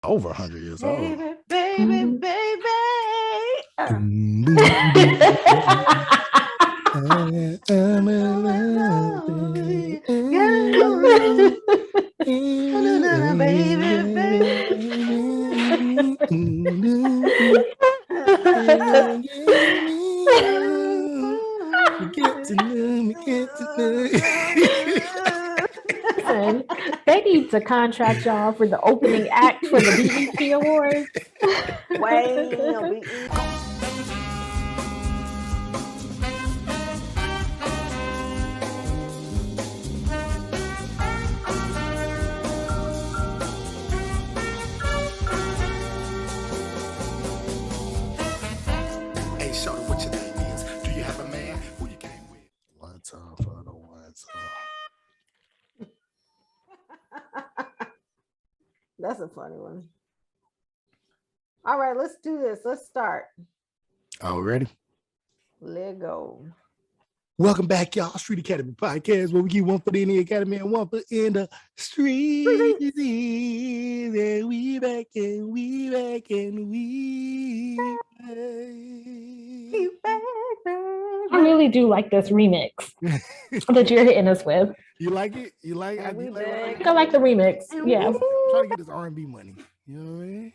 over 100 years old. Baby, baby, baby. Listen, they need to contract y'all for the opening act for the BET Awards. Wham, Hey, shorty, what your name is? Do you have a man who you came with? One time for the one time. That's a funny one. All right, let's do this. Let's start. All ready? Let go. Welcome back, y'all. Street Academy Podcast, where we keep one foot in the academy and one foot in the streets. And we back and we back and we back. I really do like this remix that you're hitting us with. You like it? You like it? And we I back. think I like the remix. Yeah. I'm trying to get this R&B money. You know what I mean?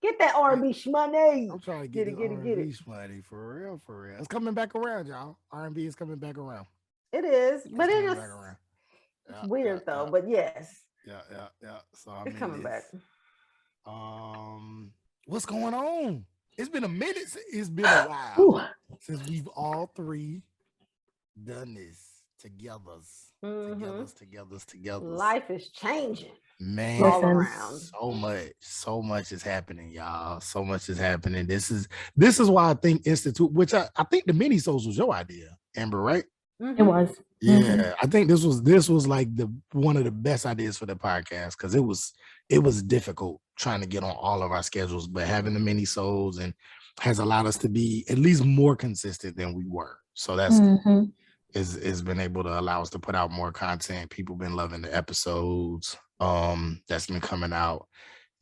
Get that R&B shmoney. I'm trying to Get get it. R&B money for real, for real. It's coming back around, y'all. R&B is coming back around. It is, but it is Yeah, weird though. yeah. But yes, Yeah. So it's coming back. What's going on? It's been a minute. It's been a while Ooh. since we've all three done this together. Together. Life is changing. Man, All around. So much is happening, y'all. So much is happening. This is why I think Institute, which I think the mini souls was your idea, Amber, right? It was. Yeah, I think this was like the one of the best ideas for the podcast because it was difficult trying to get on all of our schedules, but having the mini souls and has allowed us to be at least more consistent than we were. So that's is been able to allow us to put out more content. People been loving the episodes that's been coming out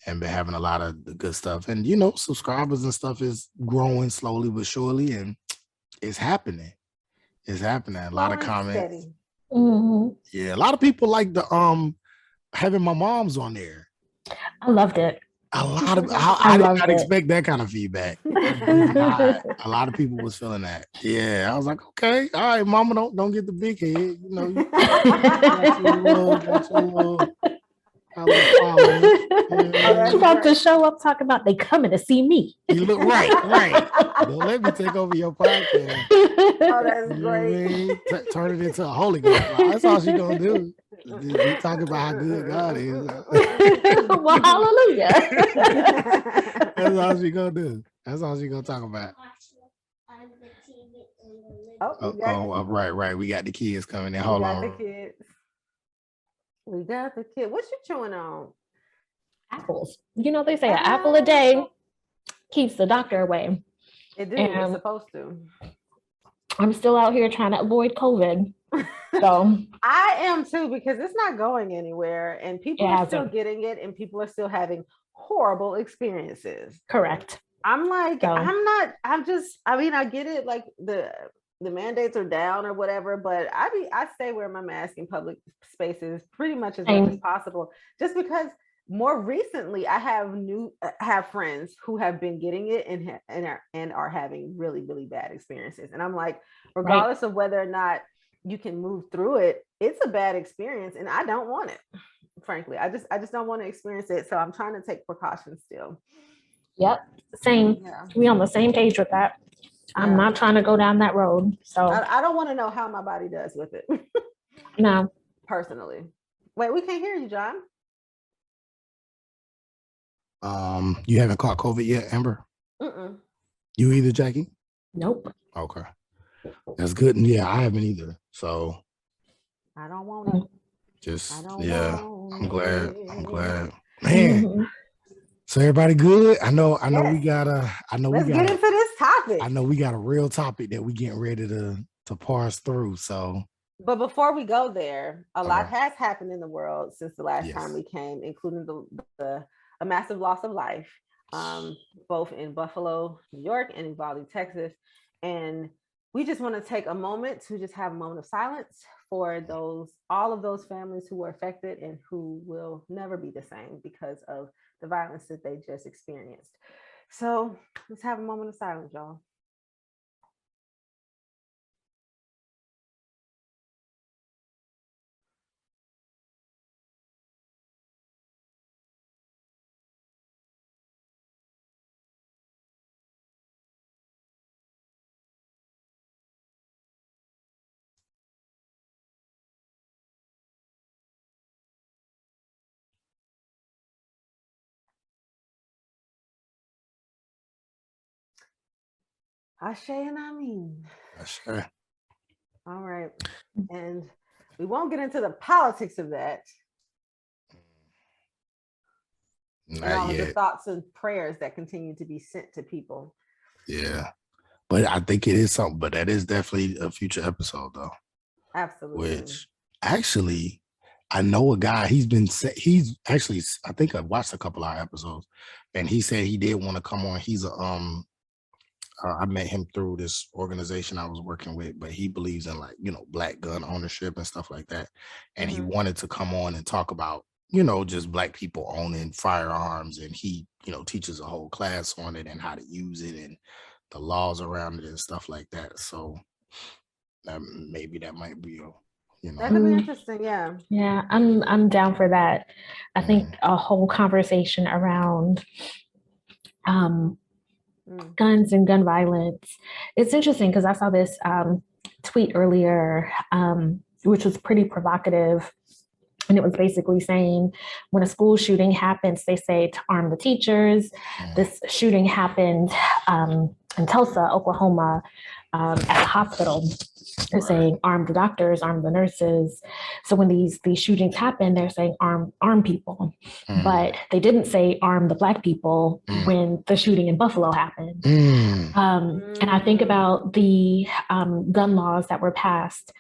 and been having a lot of the good stuff. And subscribers and stuff is growing slowly but surely, and it's happening. It's happening. A lot of comments. Yeah, a lot of people like the having my moms on there. I loved it. A lot of I did not expect that kind of feedback. A lot of people was feeling that. Yeah, I was like, okay, all right, mama, don't get the big head. She's about to show up talking about they coming to see me. You look right. Don't let me take over your podcast. Oh, that's great. Turn it into a holy ghost. That's all she gonna do. You talk about how good God is. Well, hallelujah. That's all she gonna do. That's all she gonna talk about. Right. We got the kids coming in. Hold on. We got the kid. What you chewing on? Apples. They say an apple a day keeps the doctor away. It do. It's supposed to. I'm still out here trying to avoid COVID. So I am too, because it's not going anywhere and people are still getting it and people are still having horrible experiences. Correct. I'm like, I get it, like the mandates are down or whatever, but I stay wearing my mask in public spaces pretty much as much as possible, just because more recently I have friends who have been getting it and are having really, really bad experiences. And I'm like, regardless of whether or not you can move through it, it's a bad experience and I don't want it. Frankly, I just don't want to experience it. So I'm trying to take precautions still. Yep. Same. Yeah. We on the same page with that. I'm not trying to go down that road. So I don't want to know how my body does with it. No. Personally. Wait, we can't hear you, John. You haven't caught COVID yet, Amber? You either, Jackie? Nope. Okay. That's good. And yeah, I haven't either. So I don't want it. I'm glad. Man. So everybody good? I know we got Let's get into this topic. I know we got a real topic that we getting ready to parse through. So but before we go there, a lot has happened in the world since the last time we came, including the a massive loss of life, both in Buffalo, New York, and Uvalde, Texas. And we just want to take a moment to just have a moment of silence for all of those families who were affected and who will never be the same because of the violence that they just experienced. So let's have a moment of silence, y'all. Ashe and Amin. Sure. All right. And we won't get into the politics of that. And all of the thoughts and prayers that continue to be sent to people. Yeah. But I think it is something, but that is definitely a future episode though. Absolutely. Which actually, I know a guy, he's actually, I think I watched a couple of our episodes and he said he did want to come on. He's I met him through this organization I was working with, but he believes in Black gun ownership and stuff like that. And he wanted to come on and talk about, just Black people owning firearms. And he, teaches a whole class on it and how to use it and the laws around it and stuff like that. So maybe that might be that could be interesting. Yeah, I'm down for that. I think a whole conversation around guns and gun violence. It's interesting because I saw this tweet earlier, which was pretty provocative. And it was basically saying when a school shooting happens, they say to arm the teachers. This shooting happened in Tulsa, Oklahoma, at a hospital. They're saying arm the doctors, arm the nurses. So when these shootings happen, they're saying arm people. But they didn't say arm the Black people when the shooting in Buffalo happened. And I think about the gun laws that were passed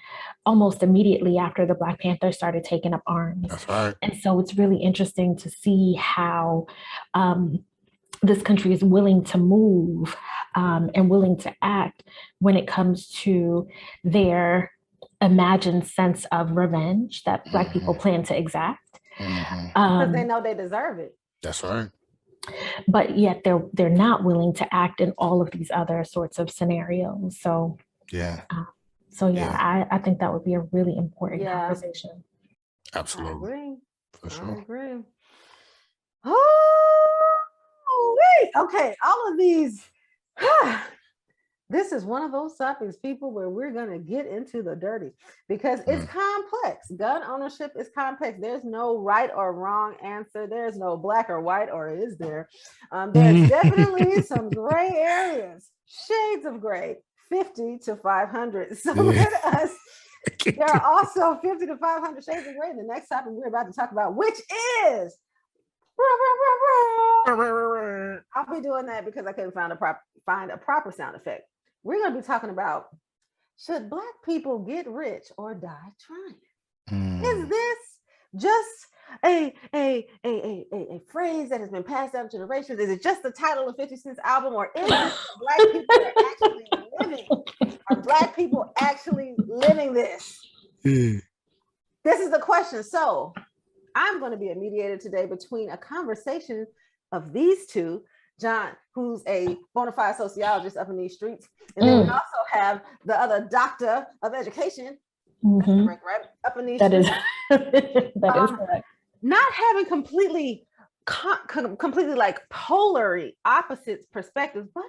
almost immediately after the Black Panthers started taking up arms. That's right. And so it's really interesting to see how this country is willing to move and willing to act when it comes to their imagined sense of revenge that Black people plan to exact. Because they know they deserve it. That's right. But yet they're not willing to act in all of these other sorts of scenarios. So yeah. I think that would be a really important conversation. Absolutely. I agree. For sure. I agree. Oh, wait. Okay. All of these. This is one of those topics, people, where we're going to get into the dirty because it's complex. Gun ownership is complex. There's no right or wrong answer. There's no black or white, or is there? There's definitely some gray areas, shades of gray, 50 to 500. So let us. There are also 50 to 500 shades of gray. The next topic we're about to talk about, which is. I'll be doing that because I couldn't find a proper sound effect. We're going to be talking about, should Black people get rich or die trying? Is this just a phrase that has been passed down generations? Is it just the title of 50 Cent's album, or is it Black people are actually living? Are Black people actually living this? This is the question. So I'm going to be a mediator today between a conversation of these two, John, who's a bona fide sociologist up in these streets, and then we also have the other doctor of education, right, up in these streets. That is correct. Not having completely like polarly opposite perspectives, but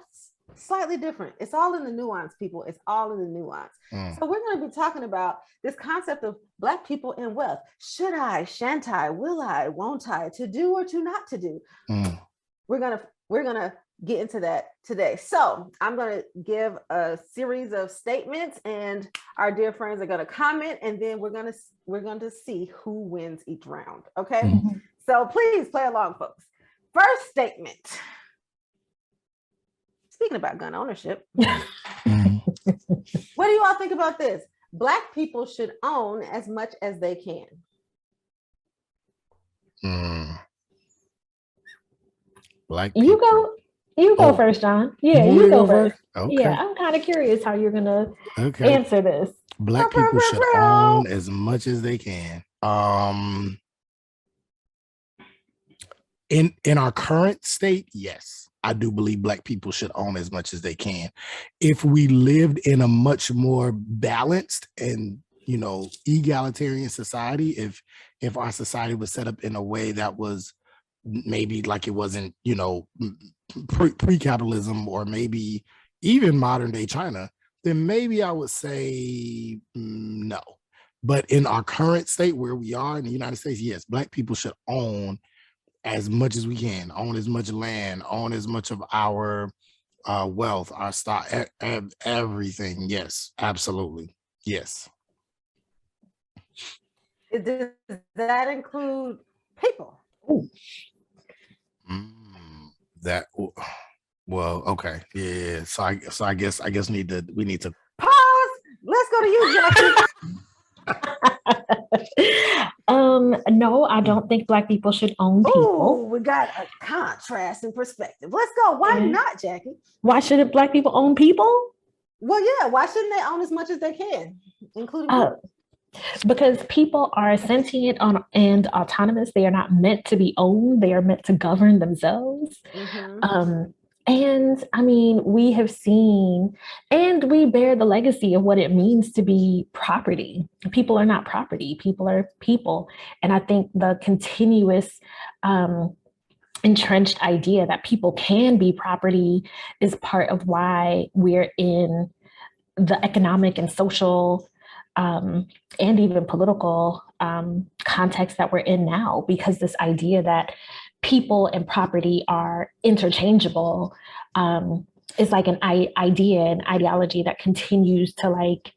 slightly different. It's all in the nuance, people. It's all in the nuance. So we're going to be talking about this concept of Black people and wealth. Should I, shan't I, will I, won't I, to do or to not to do? We're gonna get into that today. So I'm gonna give a series of statements, and our dear friends are gonna comment, and then we're gonna see who wins each round. Okay. So please play along, folks. First statement. Speaking about gun ownership, what do you all think about this? Black people should own as much as they can. Black You people. go. You go Oh, first, John. you Yeah, want me you to go go first. first? Okay. Yeah, I'm kind of curious how you're gonna Okay. answer this. Black people should own as much as they can. In our current state, yes, I do believe Black people should own as much as they can. If we lived in a much more balanced and, you know, egalitarian society, if our society was set up in a way that was maybe like it wasn't, you know, pre-capitalism or maybe even modern day China, then maybe I would say no. But in our current state where we are in the United States, yes, Black people should own as much as we can, own as much land, own as much of our wealth, our stock, everything. Yes, absolutely. Yes. Does that include people? That well, okay, yeah. So I guess we need to pause. Let's go to you, Jackie. No, I don't think Black people should own people. Oh, we got a contrast in perspective. Let's go. Why not, Jackie? Why shouldn't Black people own people? Well, yeah. Why shouldn't they own as much as they can, including people? Because people are sentient and autonomous. They are not meant to be owned. They are meant to govern themselves. And I mean, we have seen, and we bear the legacy of what it means to be property. People are not property. People are people. And I think the continuous entrenched idea that people can be property is part of why we're in the economic and social and even political context that we're in now, because this idea that people and property are interchangeable is like an idea, an ideology that continues to like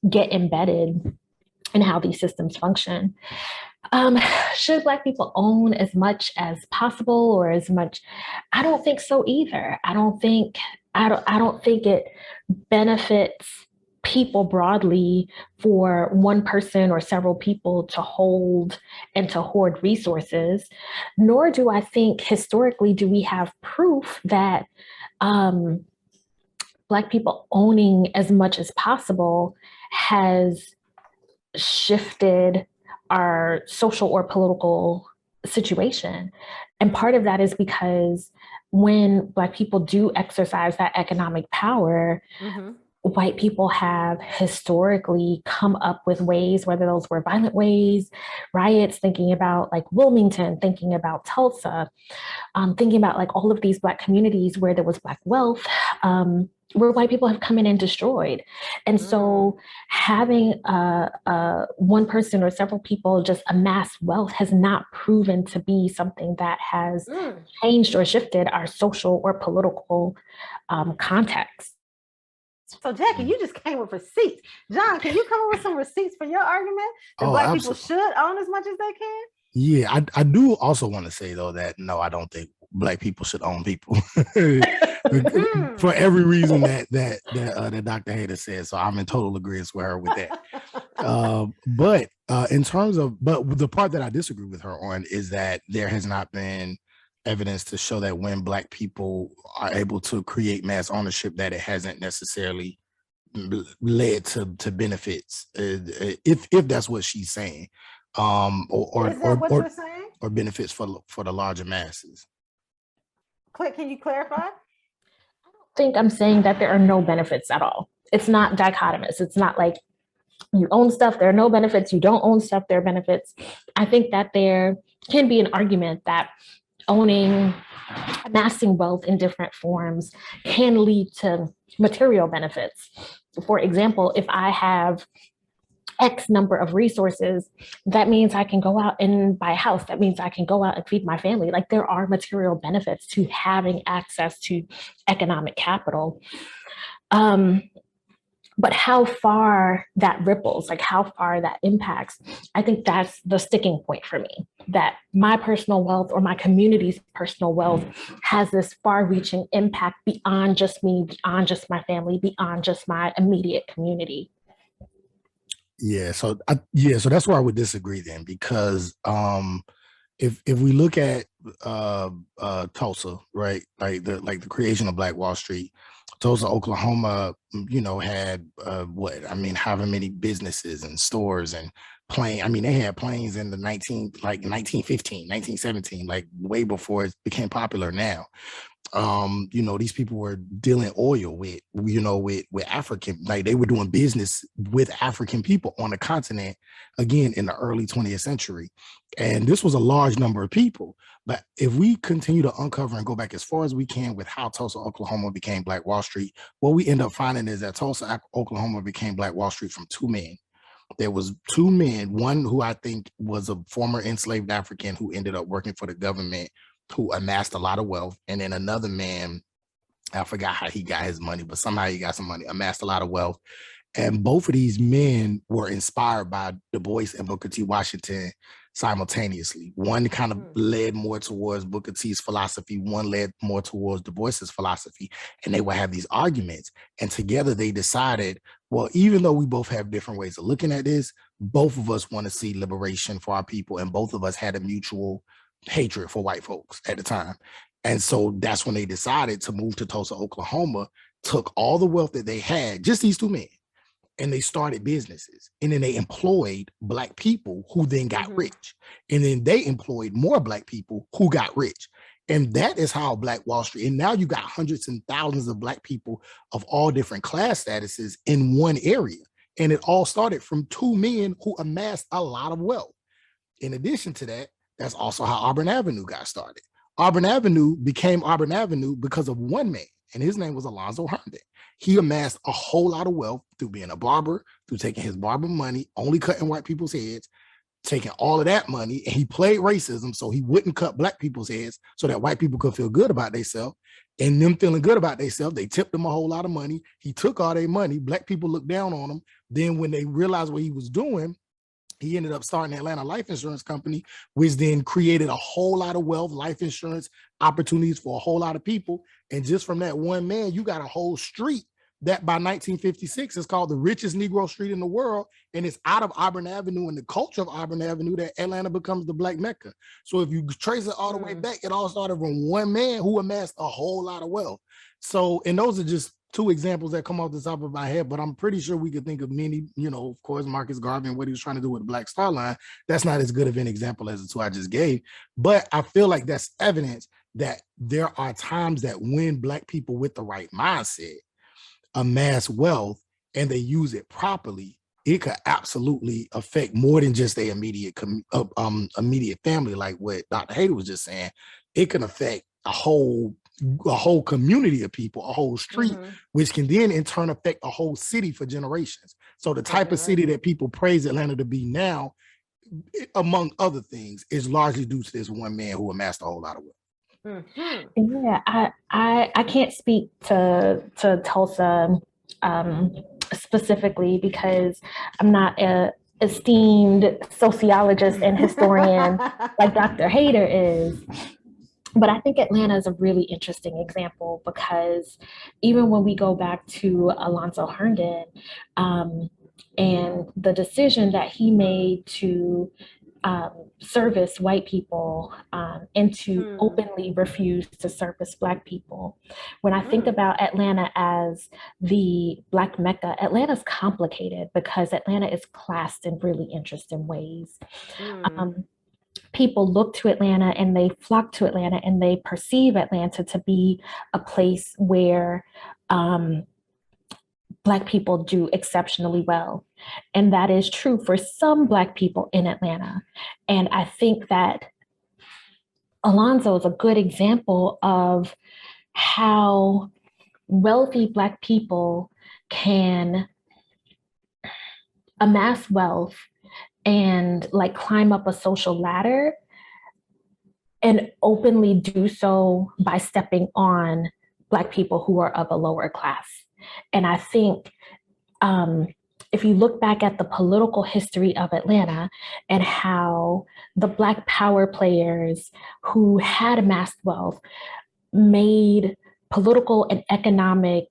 get embedded in how these systems function. Should Black people own as much as possible or as much? I don't think so either. I don't think it benefits people broadly for one person or several people to hold and to hoard resources, nor do I think historically do we have proof that Black people owning as much as possible has shifted our social or political situation. And part of that is because when Black people do exercise that economic power, white people have historically come up with ways, whether those were violent ways, riots, thinking about like Wilmington, thinking about Tulsa, thinking about like all of these Black communities where there was Black wealth, where white people have come in and destroyed. And so having one person or several people just amass wealth has not proven to be something that has changed or shifted our social or political context. So Jackie, you just came with receipts. John, can you come up with some receipts for your argument that Black people should own as much as they can? Yeah, I do also want to say though that no, I don't think Black people should own people for every reason that Dr. Hayter said. So I'm in total agreement with her with that. But in terms of, but the part that I disagree with her on is that there has not been evidence to show that when Black people are able to create mass ownership, that it hasn't necessarily led to benefits. If that's what she's saying, or benefits for the larger masses. Can you clarify? I don't think I'm saying that there are no benefits at all. It's not dichotomous. It's not like you own stuff, there are no benefits. You don't own stuff, there are benefits. I think that there can be an argument that amassing wealth in different forms can lead to material benefits. For example, if I have X number of resources, that means I can go out and buy a house. That means I can go out and feed my family. Like there are material benefits to having access to economic capital. But how far that ripples, like how far that impacts, I think that's the sticking point for me, that my personal wealth or my community's personal wealth has this far-reaching impact beyond just me, beyond just my family, beyond just my immediate community. Yeah, so that's where I would disagree then, because if we look at Tulsa, right, like the creation of Black Wall Street, Tulsa, Oklahoma, had however many businesses and stores and they had planes in the 1915, 1917, like way before it became popular now. These people were dealing oil with African, like they were doing business with African people on the continent, again, in the early 20th century. And this was a large number of people. But if we continue to uncover and go back as far as we can with how Tulsa, Oklahoma became Black Wall Street, what we end up finding is that Tulsa, Oklahoma became Black Wall Street from two men. There was two men, one who I think was a former enslaved African who ended up working for the government, who amassed a lot of wealth. And then another man, I forgot how he got his money, but somehow he got some money, amassed a lot of wealth. And both of these men were inspired by Du Bois and Booker T. Washington simultaneously. One kind of led more towards Booker T's philosophy, one led more towards Du Bois's philosophy, and they would have these arguments. And together they decided, well, even though we both have different ways of looking at this, both of us want to see liberation for our people, and both of us had a mutual hatred for white folks at the time. And so that's when they decided to move to Tulsa, Oklahoma, took all the wealth that they had, just these two men, and they started businesses. And then they employed Black people who then got rich. And then they employed more Black people who got rich. And that is how Black Wall Street, and now you got hundreds and thousands of Black people of all different class statuses in one area. And it all started from two men who amassed a lot of wealth. In addition to that, that's also how Auburn Avenue got started. Auburn Avenue became Auburn Avenue because of one man, and his name was Alonzo Herndon. He amassed a whole lot of wealth through being a barber, through taking his barber money, only cutting white people's heads, taking all of that money, and he played racism so he wouldn't cut Black people's heads so that white people could feel good about themselves. And them feeling good about themselves, they tipped him a whole lot of money. He took all their money. Black people looked down on him. Then when they realized what he was doing, he ended up starting the Atlanta Life Insurance Company, which then created a whole lot of wealth, life insurance opportunities for a whole lot of people. And just from that one man, you got a whole street that by 1956 is called the richest Negro street in the world. And it's out of Auburn Avenue and the culture of Auburn Avenue that Atlanta becomes the Black Mecca. So if you trace it all the way back, it all started from one man who amassed a whole lot of wealth. So, and those are just two examples that come off the top of my head, but I'm pretty sure we could think of many, of course, Marcus Garvey and what he was trying to do with the Black Star Line. That's not as good of an example as the two I just gave, but I feel like that's evidence that there are times that when Black people with the right mindset amass wealth and they use it properly, it could absolutely affect more than just their immediate family, like what Dr. Hayter was just saying. It can affect a whole community of people, a whole street, which can then in turn affect a whole city for generations. So the type of city that people praise Atlanta to be now, among other things, is largely due to this one man who amassed a whole lot of wealth. Yeah, I can't speak to Tulsa specifically because I'm not a esteemed sociologist and historian like Dr. Hayter is. But I think Atlanta is a really interesting example because even when we go back to Alonzo Herndon and the decision that he made to service white people and to openly refuse to service Black people. When I think about Atlanta as the Black Mecca, Atlanta's complicated because Atlanta is classed in really interesting ways. People look to Atlanta and they flock to Atlanta and they perceive Atlanta to be a place where Black people do exceptionally well. And that is true for some Black people in Atlanta. And I think that Alonzo is a good example of how wealthy Black people can amass wealth and like climb up a social ladder and openly do so by stepping on Black people who are of a lower class. And I think if you look back at the political history of Atlanta and how the Black power players who had amassed wealth made political and economic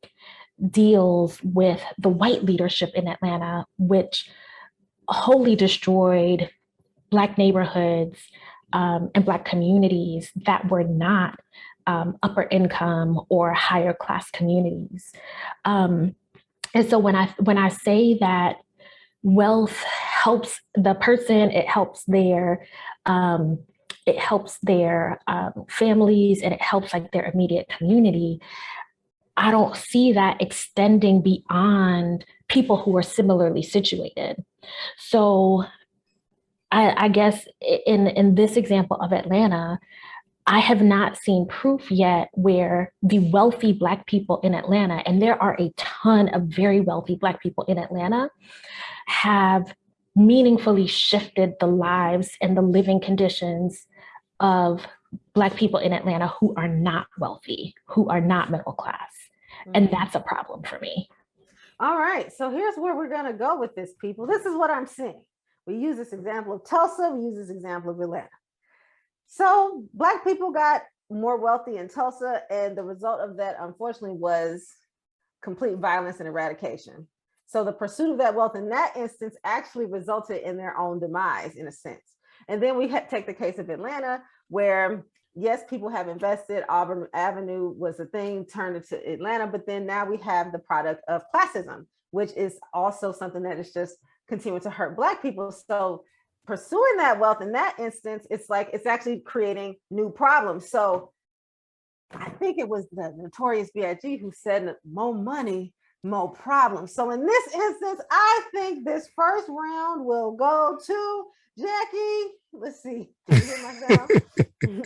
deals with the white leadership in Atlanta, which wholly destroyed Black neighborhoods, and Black communities that were not upper income or higher class communities. And so when I say that wealth helps the person, it helps their families, and it helps like their immediate community, I don't see that extending beyond people who are similarly situated. So I guess in this example of Atlanta, I have not seen proof yet where the wealthy Black people in Atlanta, and there are a ton of very wealthy Black people in Atlanta, have meaningfully shifted the lives and the living conditions of Black people in Atlanta who are not wealthy, who are not middle class. And that's a problem for me. All right, so here's where we're gonna go with this, people. This is what I'm seeing. We use this example of Tulsa, we use this example of Atlanta. So Black people got more wealthy in Tulsa, and the result of that, unfortunately, was complete violence and eradication. So the pursuit of that wealth in that instance actually resulted in their own demise, in a sense. And then we take the case of Atlanta, where yes, people have invested. Auburn Avenue was a thing, turned into Atlanta, but then now we have the product of classism, which is also something that is just continuing to hurt Black people. So pursuing that wealth in that instance, it's like it's actually creating new problems. So I think it was the Notorious B.I.G. who said more money, more problems. So in this instance, I think this first round will go to Jackie. Let's see.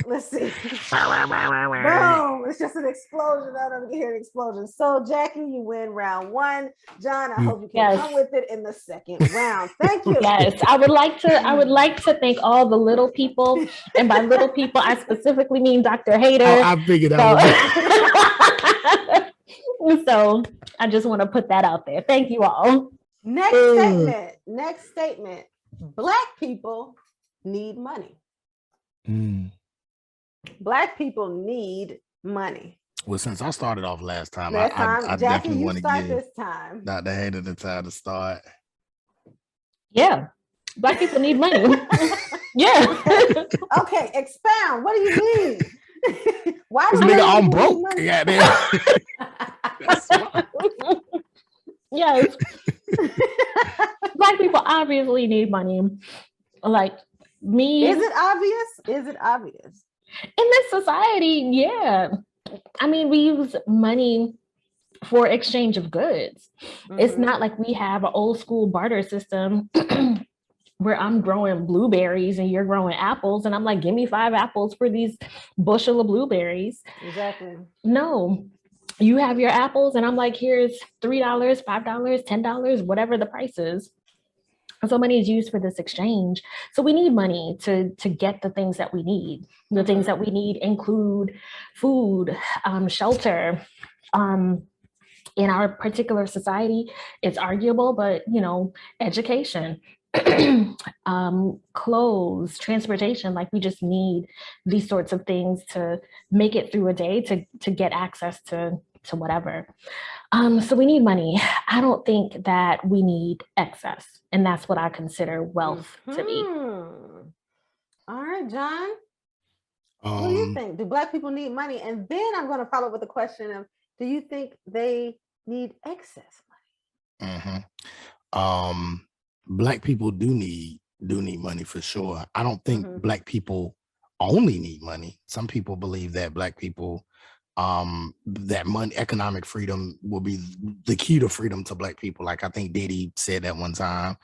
Let's see. Boom. It's just an explosion. I don't hear an explosion. So Jackie, you win round one. John, I hope you can come with it in the second round. Thank you. Yes, I would like to thank all the little people. And by little people, I specifically mean Dr. Hader. I figured out. So I just want to put that out there. Thank you all. Next statement. Black people need money. Black people need money. Well, since I started off last time, I Jackie, definitely want to give this time. Dr. Hader the time to start. Yeah, Black people need money. Yeah. Okay, expound. What do you mean? Why this nigga I'm broke? Yes. Black people obviously need money. Like me. Is it obvious? In this society, yeah. I mean, we use money for exchange of goods. It's not like we have an old school barter system where I'm growing blueberries and you're growing apples, and I'm like, give me 5 apples for these bushel of blueberries. Exactly. No, you have your apples, and I'm like, here's $3, $5, $10, whatever the price is. So money is used for this exchange. So we need money to get the things that we need. The things that we need include food, shelter. In our particular society, it's arguable, but education, clothes, transportation. Like, we just need these sorts of things to make it through a day, to get access to whatever. So we need money. I don't think that we need excess. And that's what I consider wealth to be. All right, John. What do you think? Do Black people need money? And then I'm going to follow up with the question of, do you think they need excess money? Black people do need money for sure. I don't think Black people only need money. Some people believe that Black people, that money, economic freedom will be the key to freedom to Black people. Like, I think Diddy said that one time.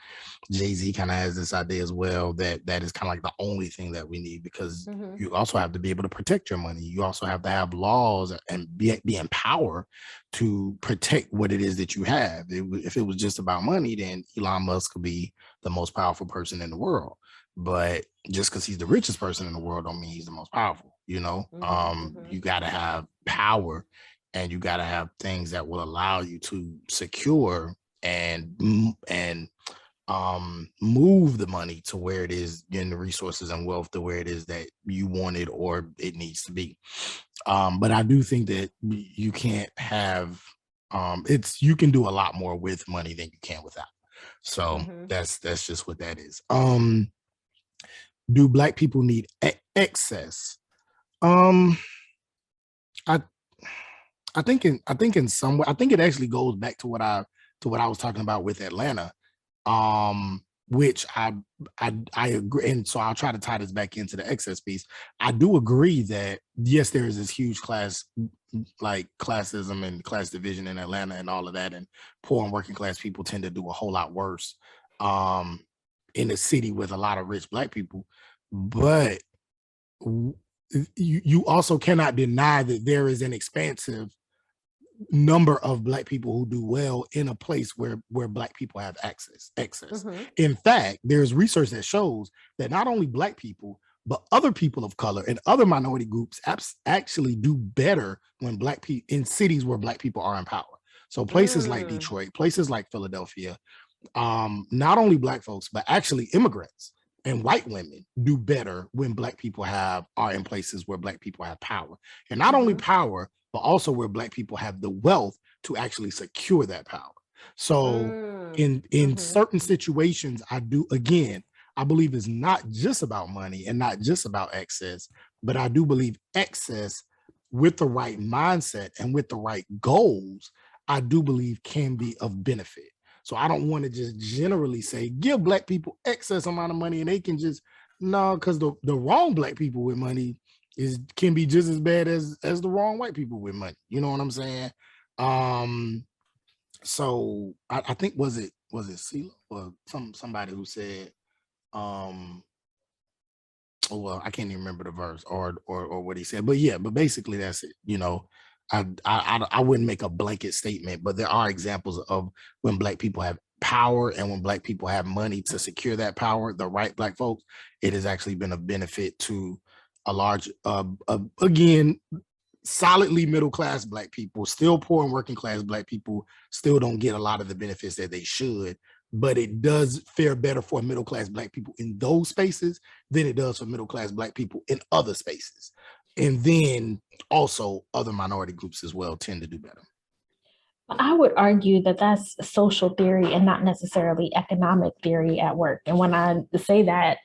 Jay-Z kind of has this idea as well, that is kind of like the only thing that we need, because you also have to be able to protect your money. You also have to have laws and be in power to protect what it is that you have. If it was just about money, then Elon Musk could be the most powerful person in the world. But just because he's the richest person in the world don't mean he's the most powerful. You got to have power, and you got to have things that will allow you to secure and move the money to where it is, in the resources and wealth to where it is that you want it or it needs to be. But I do think that you can't have you can do a lot more with money than you can without. So that's just what that is. do Black people need excess? I think in some way, I think it actually goes back to what I was talking about with Atlanta, which I agree, and so I'll try to tie this back into the excess piece. I do agree that yes, there is this huge classism and class division in Atlanta and all of that, and poor and working class people tend to do a whole lot worse in a city with a lot of rich Black people, but you also cannot deny that there is an expansive number of Black people who do well in a place where Black people have access. Mm-hmm. In fact, there's research that shows that not only Black people, but other people of color and other minority groups actually do better when Black people in cities where Black people are in power. So places like Detroit, places like Philadelphia, not only Black folks, but actually immigrants and white women do better when Black people are in places where Black people have power. And not only power, but also where Black people have the wealth to actually secure that power. So in certain situations, I believe it's not just about money and not just about excess, but I do believe excess with the right mindset and with the right goals, I do believe can be of benefit. So I don't want to just generally say, give Black people excess amount of money and they can just, no, because the wrong Black people with money can be just as bad as the wrong white people with money. You know what I'm saying? So I think was it CeeLo or somebody who said, well, I can't even remember the verse or what he said, but yeah, but basically that's it. You know, I wouldn't make a blanket statement, but there are examples of when Black people have power and when Black people have money to secure that power, the right Black folks, it has actually been a benefit to a large, again, solidly middle-class Black people. Still poor and working class Black people still don't get a lot of the benefits that they should, but it does fare better for middle-class Black people in those spaces than it does for middle-class Black people in other spaces. And then also other minority groups as well tend to do better. I would argue that that's social theory and not necessarily economic theory at work. And when I say that,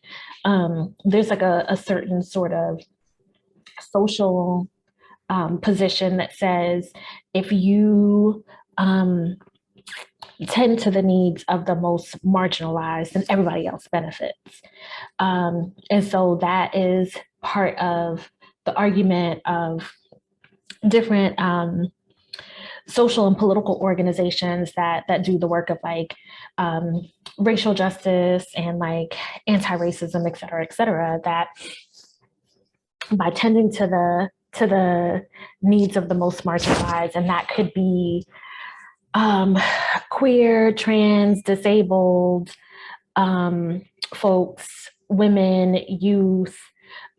there's like a certain sort of social position that says if you tend to the needs of the most marginalized, then everybody else benefits. And so that is part of the argument of different social and political organizations that do the work of like racial justice and like anti-racism, et cetera, that by tending to the needs of the most marginalized, and that could be queer, trans, disabled folks, women, youth,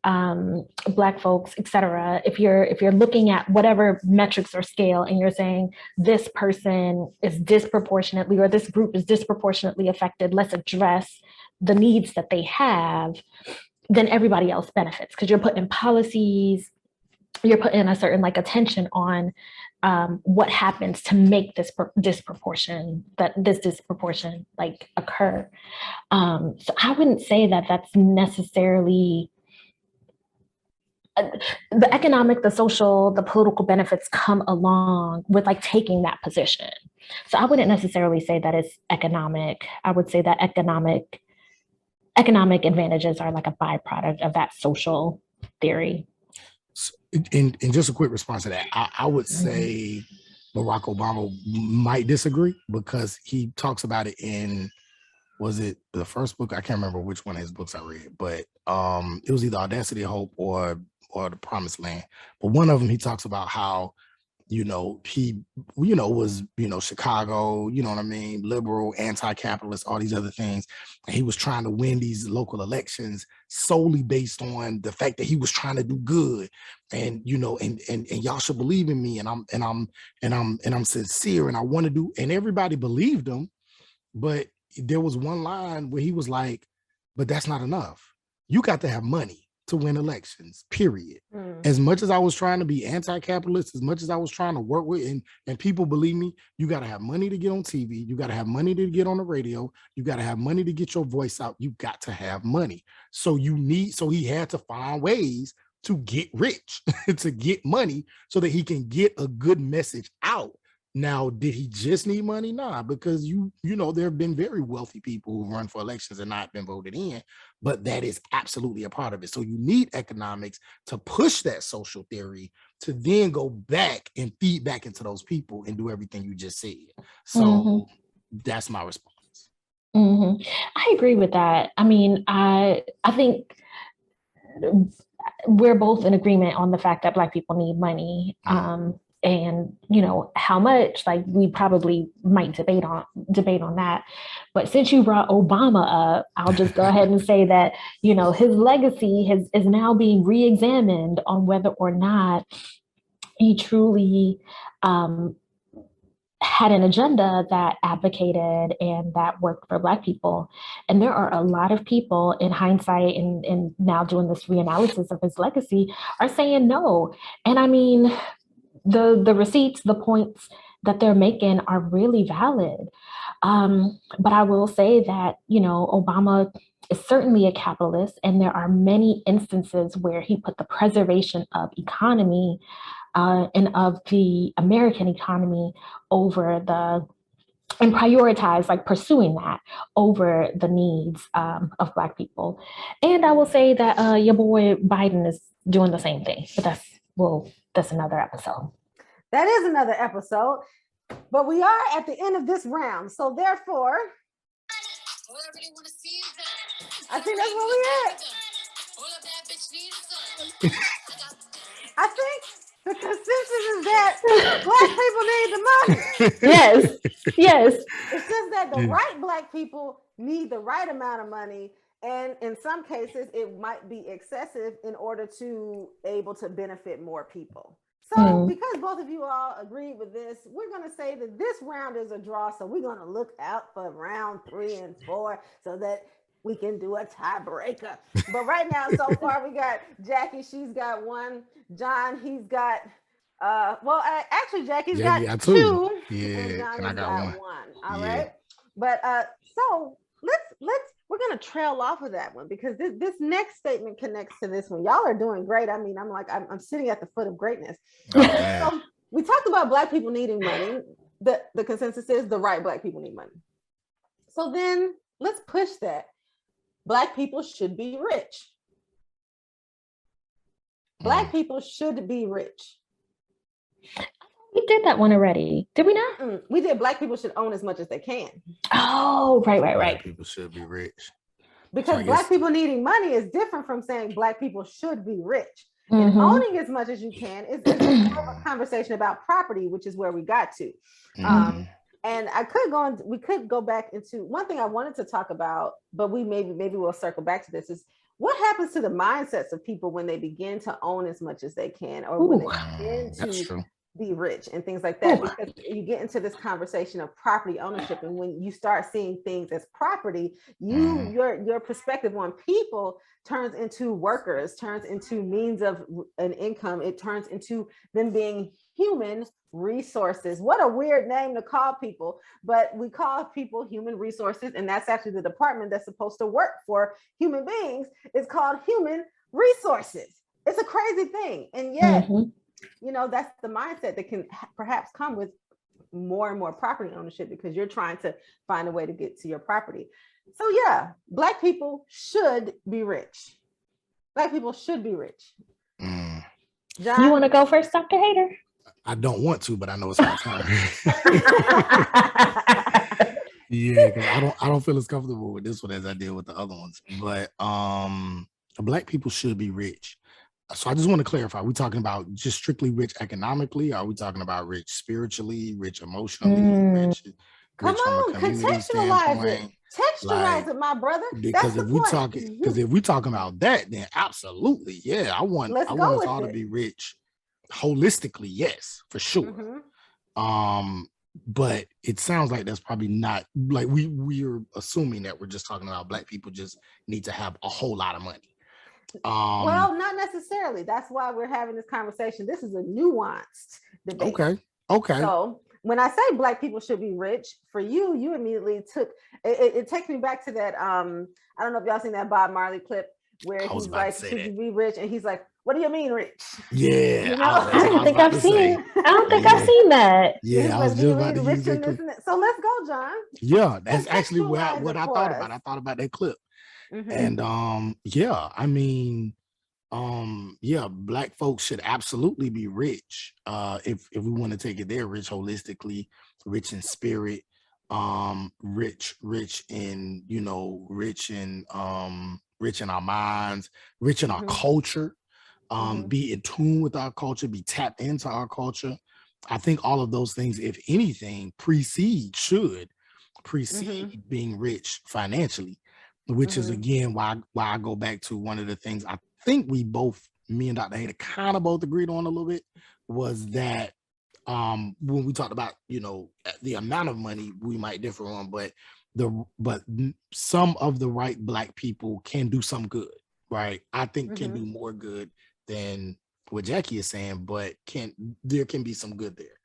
Black folks, et cetera. If you're looking at whatever metrics or scale and you're saying this person is disproportionately, or this group is disproportionately affected, let's address the needs that they have, then everybody else benefits because you're putting policies, you're putting a certain like attention on what happens to make this disproportion like occur. So I wouldn't say that that's necessarily the economic, the social, the political benefits come along with like taking that position. So I wouldn't necessarily say that it's economic. I would say that economic advantages are like a byproduct of that social theory. And just a quick response to that, I would say Barack Obama might disagree because he talks about it in, was it the first book? I can't remember which one of his books I read, but it was either Audacity of Hope or The Promised Land. But one of them, he talks about how, he, was, Chicago, you know what I mean, liberal, anti-capitalist, all these other things. And he was trying to win these local elections solely based on the fact that he was trying to do good. And, and y'all should believe in me. And I'm sincere and I want to do, and everybody believed him. But there was one line where he was like, but that's not enough. You got to have money. to win elections, period. Mm. As much as I was trying to be anti-capitalist, as much as I was trying to work with, and people believe me, you got to have money to get on TV. You got to have money to get on the radio. You got to have money to get your voice out. You got to have money. So he had to find ways to get rich, to get money so that he can get a good message out. Now, did he just need money? Nah, because you know, there have been very wealthy people who run for elections and not been voted in, but that is absolutely a part of it. So you need economics to push that social theory to then go back and feed back into those people and do everything you just said. So that's my response. I agree with that. I mean, I think we're both in agreement on the fact that Black people need money. And you know how much, like, we probably might debate on that. But since you brought Obama up, I'll just go ahead and say that, you know, his legacy is now being re-examined on whether or not he truly had an agenda that advocated and that worked for Black people. And there are a lot of people in hindsight and now doing this reanalysis of his legacy are saying no. And I mean, the receipts, the points that they're making are really valid. But I will say that, you know, Obama is certainly a capitalist, and there are many instances where he put the preservation of economy and of the American economy over and prioritize, like, pursuing that over the needs of Black people. And I will say that your boy Biden is doing the same thing, but that's another episode. That is another episode, but we are at the end of this round. So therefore, I think that's where we at. I think the consensus is that Black people need the money. Yes. It's just that the right Black people need the right amount of money. And in some cases, it might be excessive in order to able to benefit more people. So because both of you all agreed with this, we're going to say that this round is a draw. So we're going to look out for round 3 and 4 so that we can do a tiebreaker. But right now, so far, we got Jackie. She's got 1. John, he's got, actually, Jackie's got 2. Yeah, and John I got 1. All right. But so we're going to trail off of that one because this next statement connects to this one. Y'all are doing great. I mean, I'm sitting at the foot of greatness. So we talked about Black people needing money. The consensus is the right Black people need money. So then let's push that. Black people should be rich. Black people should be rich. We did that one already. Did we not? We did. Black people should own as much as they can. Oh, right. Black people should be rich. Because so Black people needing money is different from saying Black people should be rich. And owning as much as you can is more of a conversation about property, which is where we got to. And we could go back into one thing I wanted to talk about, but maybe we'll circle back to this, is what happens to the mindsets of people when they begin to own as much as they can, or when they begin to be rich and things like that. Because you get into this conversation of property ownership, and when you start seeing things as property, your perspective on people turns into workers, turns into means of an income. It turns into them being human resources. What a weird name to call people, but we call people human resources, and that's actually the department that's supposed to work for human beings. It's called human resources. It's a crazy thing, and yet you know, that's the mindset that can perhaps come with more and more property ownership, because you're trying to find a way to get to your property. So yeah, Black people should be rich. Black people should be rich. John? You want to go first, Dr. Hader? I don't want to, but I know it's my turn. Yeah, because I don't feel as comfortable with this one as I did with the other ones. But Black people should be rich. So I just want to clarify, are we talking about just strictly rich economically? Are we talking about rich spiritually, rich emotionally, rich Come on, contextualize it. Textualize it, my brother. Because if we talking about that, then absolutely, yeah. I want us all to be rich holistically, yes, for sure. But it sounds like that's probably not, like, we're assuming that we're just talking about Black people just need to have a whole lot of money. Well, not necessarily. That's why we're having this conversation. This is a nuanced debate. Okay. So when I say Black people should be rich, for you, you immediately took it takes me back to that. I don't know if y'all seen that Bob Marley clip where he's like, should you be rich? And he's like, what do you mean rich? Yeah, you know? I don't think I've seen that. Yeah, I was just about to use that clip. So let's go, John. Yeah, that's actually what I thought about. I thought about that clip. And I mean, Black folks should absolutely be rich. If we want to take it there, rich holistically, rich in spirit, rich in, rich in our minds, rich in our culture, be in tune with our culture, be tapped into our culture. I think all of those things, if anything, should precede being rich financially, which is again why I go back to one of the things I think me and Dr. Hayter kind of both agreed on a little bit, was that when we talked about, the amount of money we might differ on, but some of the right Black people can do some good, right? I think can do more good than what Jackie is saying, but there can be some good there.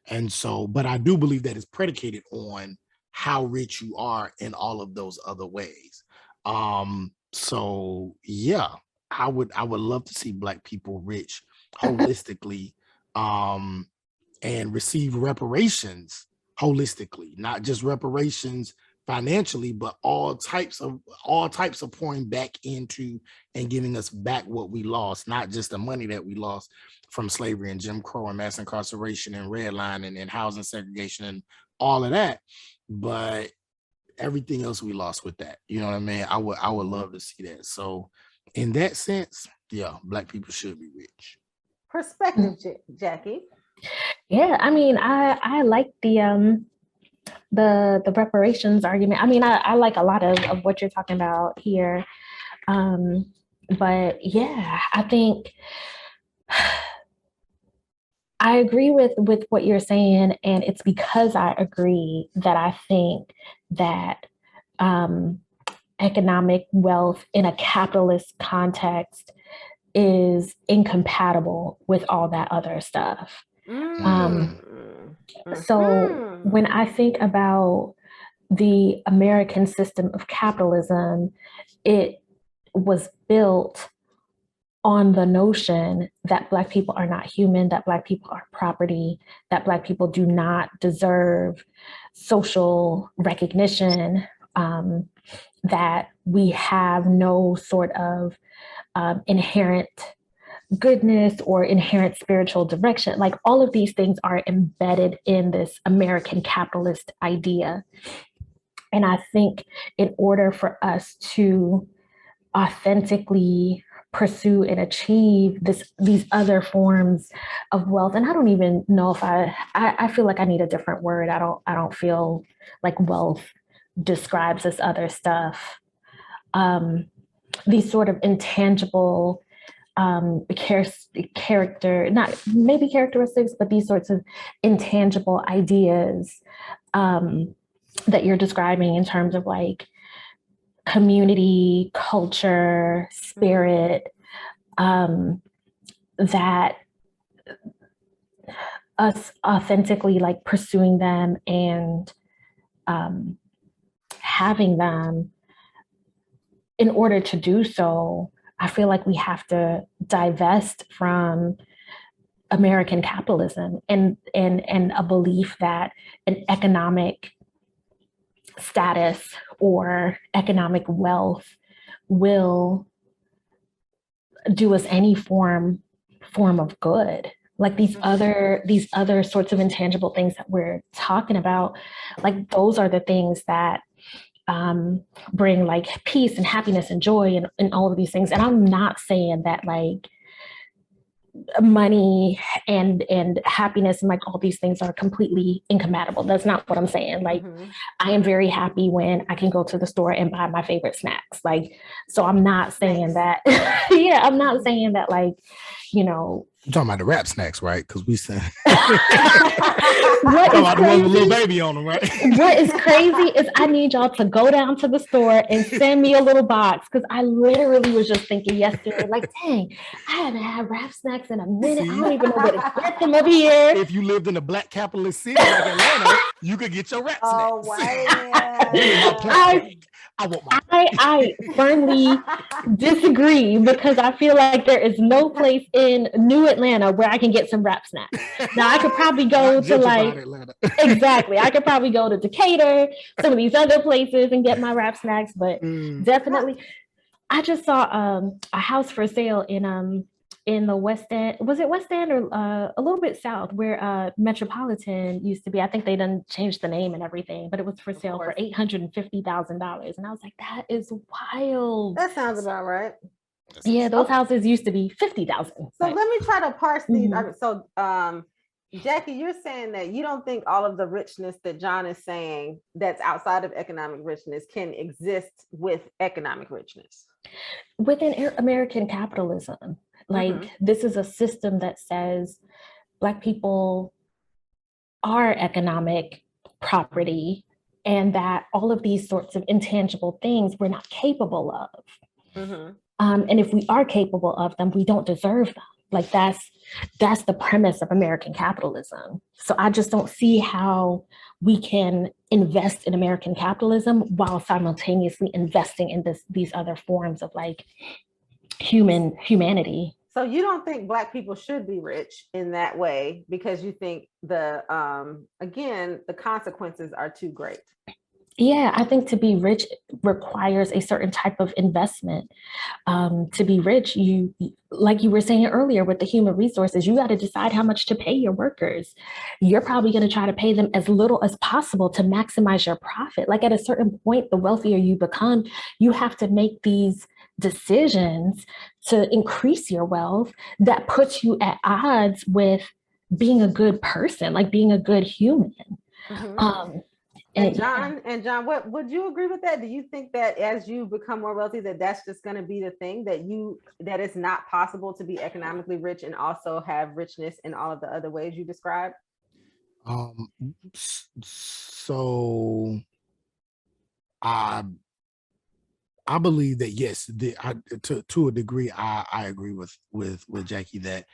And so, but I do believe that it's predicated on how rich you are in all of those other ways. So yeah, I would love to see Black people rich holistically, and receive reparations holistically, not just reparations financially, but all types of pouring back into and giving us back what we lost, not just the money that we lost from slavery and Jim Crow and mass incarceration and redlining and housing segregation and all of that, but everything else we lost with that. You know what I mean? I would love to see that. So in that sense, yeah, Black people should be rich. Perspective, Jackie. Yeah, I mean, I like the reparations argument. I mean, I like a lot of what you're talking about here. But yeah, I think I agree with what you're saying. And it's because I agree that I think that economic wealth in a capitalist context is incompatible with all that other stuff. So when I think about the American system of capitalism, it was built on the notion that Black people are not human, that Black people are property, that Black people do not deserve social recognition, that we have no sort of inherent goodness or inherent spiritual direction. Like all of these things are embedded in this American capitalist idea. And I think in order for us to authentically pursue and achieve these other forms of wealth, and I don't even know if I feel like I need a different word. I don't feel like wealth describes this other stuff. These sort of intangible not maybe characteristics, but these sorts of intangible ideas that you're describing in terms of like community, culture, spirit, that us authentically like pursuing them and having them, in order to do so, I feel like we have to divest from American capitalism and a belief that an economic status or economic wealth will do us any form of good. Like these other sorts of intangible things that we're talking about, like those are the things that bring like peace and happiness and joy and all of these things. And I'm not saying that like money and happiness and like all these things are completely incompatible. That's not what I'm saying. Like I am very happy when I can go to the store and buy my favorite snacks. Like, so I'm not saying that, yeah, I'm not saying that like, You're talking about the rap snacks, right? Because we said What is about the one with crazy? little baby on them, right? What is crazy is I need y'all to go down to the store and send me a little box, because I literally was just thinking yesterday, like, dang, I haven't had rap snacks in a minute. I don't even know where to get them over here. If you lived in a black capitalist city like Atlanta, you could get your rap Oh, snacks. man. I want my I firmly disagree, because I feel like there is no place in New Atlanta where I can get some rap snacks. Now I could probably go to like Atlanta. exactly. I could probably go to Decatur, some of these other places, and get my rap snacks. But definitely, I just saw a house for sale in the West End. Was it West End or a little bit south, where Metropolitan used to be? I think they done changed the name and everything, but it was for sale for $850,000, and I was like, that is wild. That sounds about right. Yeah, those houses used to be 50,000. So let me try to parse these. So Jackie, you're saying that you don't think all of the richness that John is saying that's outside of economic richness can exist with economic richness within American capitalism. Like, this is a system that says Black people are economic property, and that all of these sorts of intangible things we're not capable of. And if we are capable of them, we don't deserve them. Like, that's the premise of American capitalism. So I just don't see how we can invest in American capitalism while simultaneously investing in these other forms of like humanity. So you don't think Black people should be rich in that way because you think the consequences are too great? Yeah, I think to be rich requires a certain type of investment. To be rich, you, like you were saying earlier with the human resources, you got to decide how much to pay your workers. You're probably going to try to pay them as little as possible to maximize your profit. Like, at a certain point, the wealthier you become, you have to make these decisions to increase your wealth that puts you at odds with being a good person, like being a good human. And John, what would you agree with that? Do you think that as you become more wealthy, that's just going to be the thing, that it's not possible to be economically rich and also have richness in all of the other ways you described? So I believe that yes, to a degree, I agree with Jackie that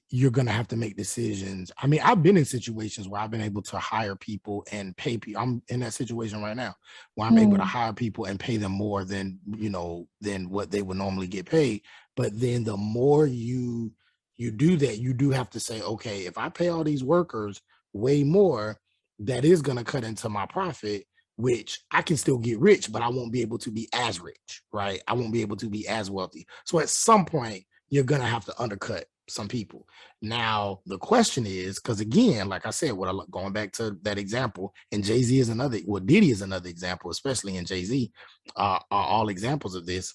you're going to have to make decisions. I mean, I've been in situations where I've been able to hire people and pay people. I'm in that situation right now where I'm able to hire people and pay them more than what they would normally get paid. But then the more you do that, you do have to say, okay, if I pay all these workers way more, that is going to cut into my profit, which I can still get rich, but I won't be able to be as rich, right? I won't be able to be as wealthy. So at some point, you're going to have to undercut some people. Now, the question is, because again, like I said, going back to that example, and Jay-Z is another, Diddy is another example, especially in Jay-Z, are all examples of this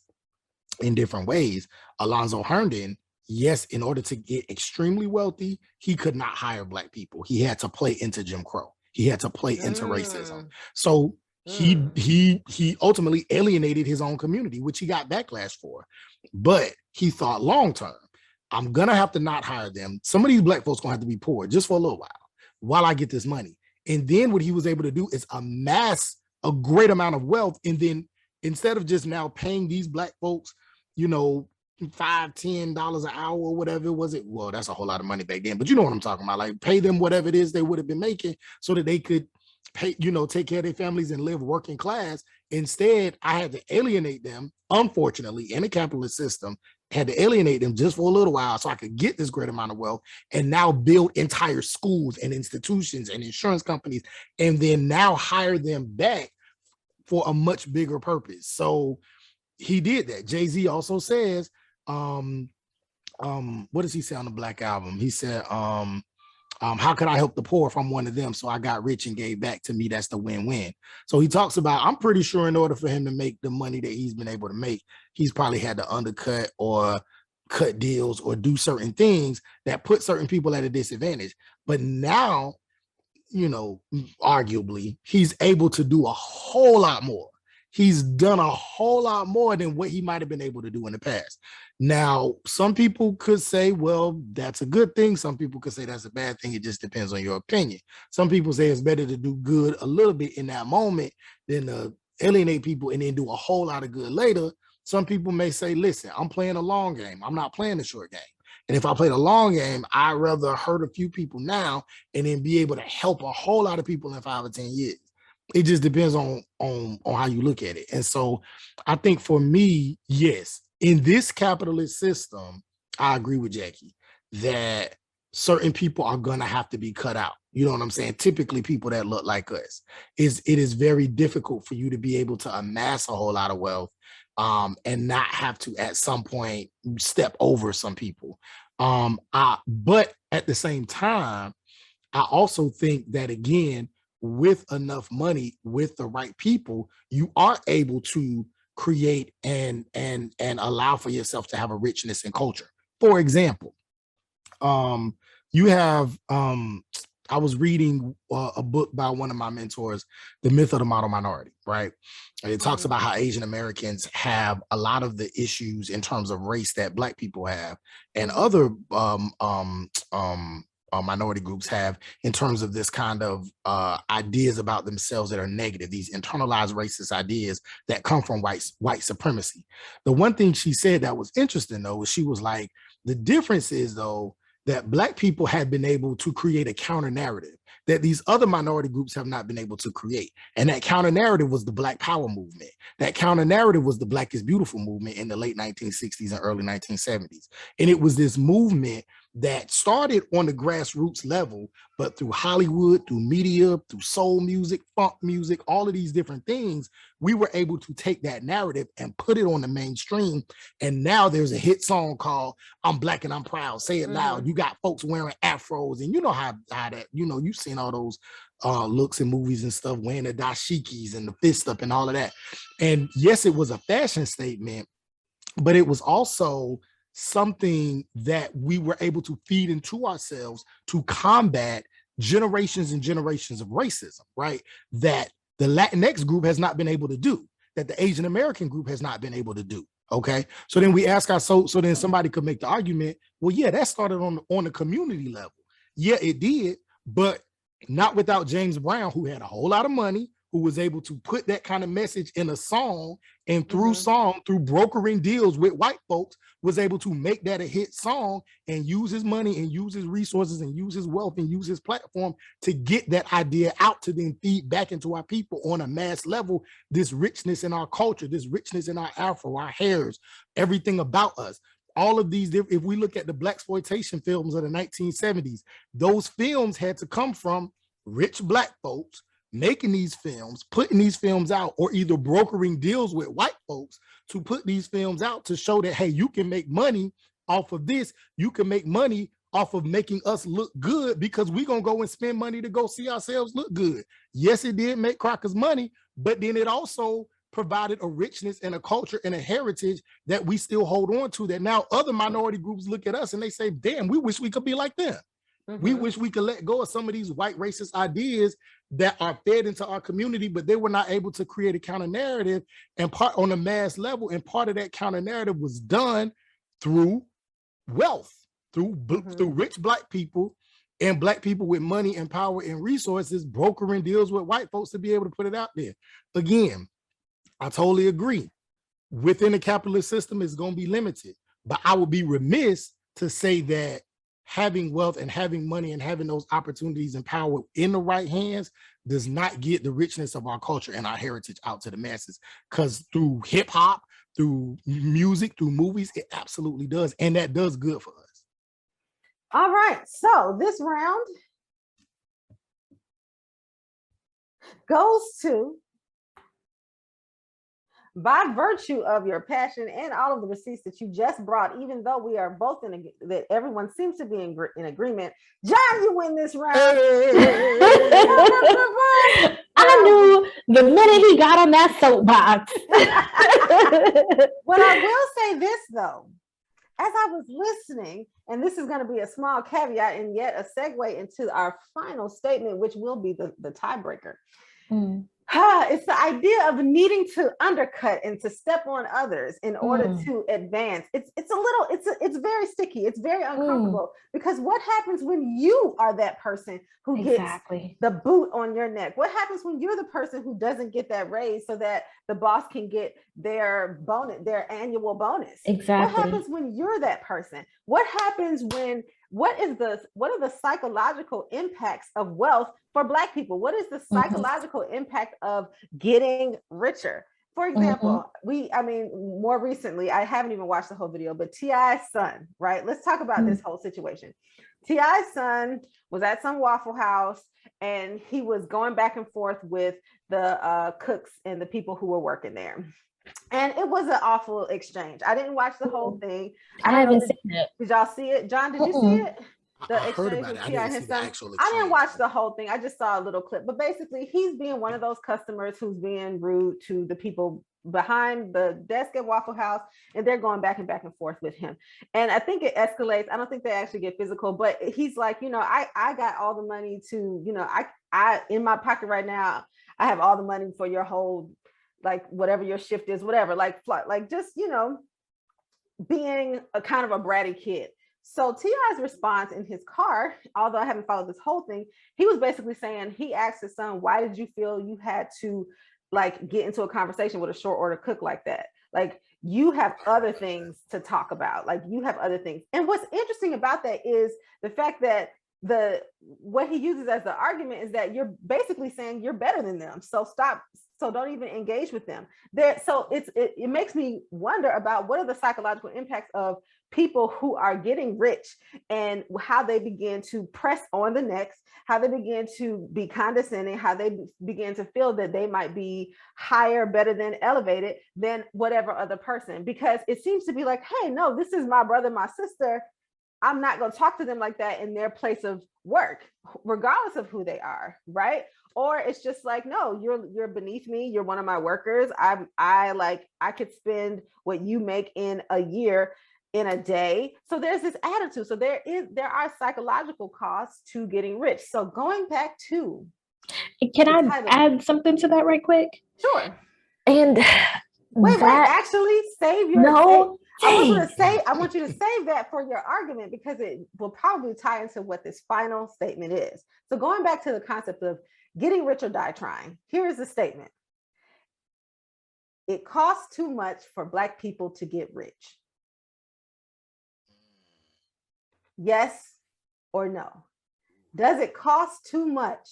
in different ways. Alonzo Herndon, yes, in order to get extremely wealthy, he could not hire Black people. He had to play into Jim Crow. He had to play into racism. So he ultimately alienated his own community, which he got backlash for. But he thought long term, I'm going to have to not hire them. Some of these Black folks going to have to be poor just for a little while I get this money. And then what he was able to do is amass a great amount of wealth. And then instead of just now paying these Black folks, $5, $10 an hour or whatever was it? Well, that's a whole lot of money back then, but you know what I'm talking about. Like, pay them whatever it is they would have been making so that they could pay, take care of their families and live working class. Instead, I had to alienate them, unfortunately, in a capitalist system, had to alienate them just for a little while so I could get this great amount of wealth and now build entire schools and institutions and insurance companies, and then now hire them back for a much bigger purpose. So he did that. Jay-Z also says, what does he say on the Black Album? He said, how could I help the poor if I'm one of them? So I got rich and gave back. To me, that's the win-win. So he talks about, I'm pretty sure in order for him to make the money that he's been able to make, he's probably had to undercut or cut deals or do certain things that put certain people at a disadvantage. But now, arguably, he's able to do a whole lot more. He's done a whole lot more than what he might have been able to do in the past. Now, some people could say, well, that's a good thing. Some people could say that's a bad thing. It just depends on your opinion. Some people say it's better to do good a little bit in that moment than to alienate people and then do a whole lot of good later. Some people may say, listen, I'm playing a long game. I'm not playing the short game. And if I play the long game, I'd rather hurt a few people now and then be able to help a whole lot of people in 5 or 10 years. It just depends on how you look at it. And so I think for me, yes, in this capitalist system, I agree with Jackie that certain people are going to have to be cut out. You know what I'm saying? Typically people that look like us. It is very difficult for you to be able to amass a whole lot of wealth and not have to at some point step over some people. But at the same time, I also think that, again, with enough money, with the right people, you are able to create and allow for yourself to have a richness in culture. For example, you have I was reading a book by one of my mentors, The Myth of the Model Minority, right? And it talks about how Asian Americans have a lot of the issues in terms of race that Black people have and other minority groups have in terms of this kind of ideas about themselves that are negative, these internalized racist ideas that come from white supremacy. The one thing she said that was interesting, though, is she was like, the difference is, though, that Black people have been able to create a counter narrative that these other minority groups have not been able to create. And that counter narrative was the Black Power movement. That counter narrative was the Black is Beautiful movement in the late 1960s and early 1970s. And it was this movement that started on the grassroots level, but through Hollywood, through media, through soul music, funk music, all of these different things, we were able to take that narrative and put it on the mainstream. And now there's a hit song called I'm Black and I'm Proud, Say It Loud. You got folks wearing afros, and you know how that, you know, you've seen all those looks in movies and stuff, wearing the dashikis and the fist up and all of that. And yes, it was a fashion statement, but it was also something that we were able to feed into ourselves to combat generations and generations of racism, right? That the Latinx group has not been able to do, that the Asian American group has not been able to do. Okay. So then we ask ourselves, so then somebody could make the argument, well, yeah, that started on the community level. Yeah, it did, but not without James Brown, who had a whole lot of money, who was able to put that kind of message in a song, and through through brokering deals with white folks, was able to make that a hit song and use his money and use his resources and use his wealth and use his platform to get that idea out to then feed back into our people on a mass level, this richness in our culture, this richness in our Afro, our hairs, everything about us. All of these, if we look at the blaxploitation films of the 1970s, those films had to come from rich Black folks making these films, putting these films out, or either brokering deals with white folks to put these films out to show that, hey, you can make money off of this. You can make money off of making us look good because we're going to go and spend money to go see ourselves look good. Yes, it did make crackers money, but then it also provided a richness and a culture and a heritage that we still hold on to, that now other minority groups look at us and they say, damn, we wish we could be like them. We wish we could let go of some of these white racist ideas that are fed into our community, but they were not able to create a counter narrative and part on a mass level. And part of that counter narrative was done through wealth, through rich Black people and Black people with money and power and resources, brokering deals with white folks to be able to put it out there. Again, I totally agree. Within the capitalist system, it's going to be limited, but I would be remiss to say that having wealth and having money and having those opportunities and power in the right hands does not get the richness of our culture and our heritage out to the masses. Because through hip hop, through music, through movies, it absolutely does. And that does good for us. All right. So this round goes to, by virtue of your passion and all of the receipts that you just brought, even though we are both that everyone seems to be in agreement, John, you win this round. I knew the minute he got on that soapbox. Well, I will say this though, as I was listening, and this is going to be a small caveat and yet a segue into our final statement, which will be the tiebreaker. It's the idea of needing to undercut and to step on others in order to advance. It's very sticky. It's very uncomfortable because what happens when you are that person who gets the boot on your neck? What happens when you're the person who doesn't get that raise so that the boss can get their bonus, their annual bonus? Exactly. What happens when you're that person? What happens when what are the psychological impacts of wealth for Black people? What is the psychological impact of getting richer? For example, more recently, I haven't even watched the whole video, but T.I.'s son, right? Let's talk about this whole situation. T.I.'s son was at some Waffle House and he was going back and forth with the cooks and the people who were working there. And it was an awful exchange. I didn't watch the whole thing. I haven't seen it. Did y'all see it? John, did you see it? I heard about it. I didn't see the actual exchange. I didn't watch the whole thing. I just saw a little clip. But basically, he's being one of those customers who's being rude to the people behind the desk at Waffle House, and they're going back and forth with him. And I think it escalates. I don't think they actually get physical, but he's like, I got all the money to, I in my pocket right now, I have all the money for your whole, like whatever your shift is, whatever, like just, being a kind of a bratty kid. So T.I.'s response in his car, although I haven't followed this whole thing, he was basically saying, he asked his son, why did you feel you had to like get into a conversation with a short order cook like that? Like, you have other things to talk about. Like, you have other things. And what's interesting about that is the fact that what he uses as the argument is that you're basically saying you're better than them. So don't even engage with them there. So it makes me wonder about what are the psychological impacts of people who are getting rich and how they begin to press on the next, how they begin to be condescending, how they begin to feel that they might be higher, better than, elevated than whatever other person, because it seems to be like, hey, no, this is my brother, my sister. I'm not going to talk to them like that in their place of work, regardless of who they are, right? Or it's just like, no, you're beneath me. You're one of my workers. I could spend what you make in a year in a day. So there's this attitude. So there are psychological costs to getting rich. So going back to, can I add something to that right quick? Sure. And wait, actually save your no. I want you to save that for your argument, because it will probably tie into what this final statement is. So going back to the concept of getting rich or die trying, here is the statement. It costs too much for Black people to get rich. Yes or no? Does it cost too much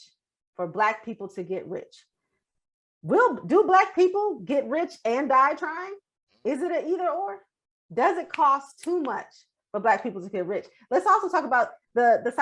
for Black people to get rich? Do Black people get rich and die trying? Is it an either or? Does it cost too much for Black people to get rich? Let's also talk about the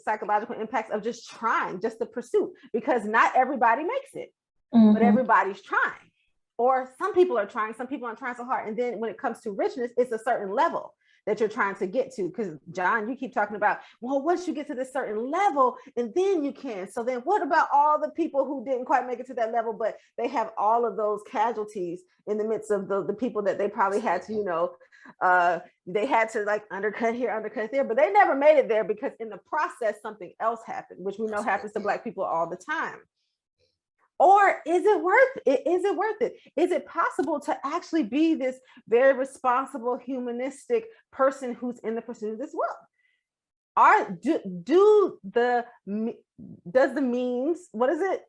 psychological impacts of just trying, just the pursuit, because not everybody makes it, but everybody's trying. Or some people are trying, some people aren't trying so hard. And then when it comes to richness, it's a certain level that you're trying to get to. Because John, you keep talking about, well, once you get to this certain level, and then you can. So then what about all the people who didn't quite make it to that level, but they have all of those casualties in the midst of the people that they probably had to, they had to like undercut here, undercut there, but they never made it there because in the process, something else happened, which we know happens to Black people all the time. Or is it worth it? Is it worth it? Is it possible to actually be this very responsible, humanistic person who's in the pursuit of this wealth? Does the means, what is it?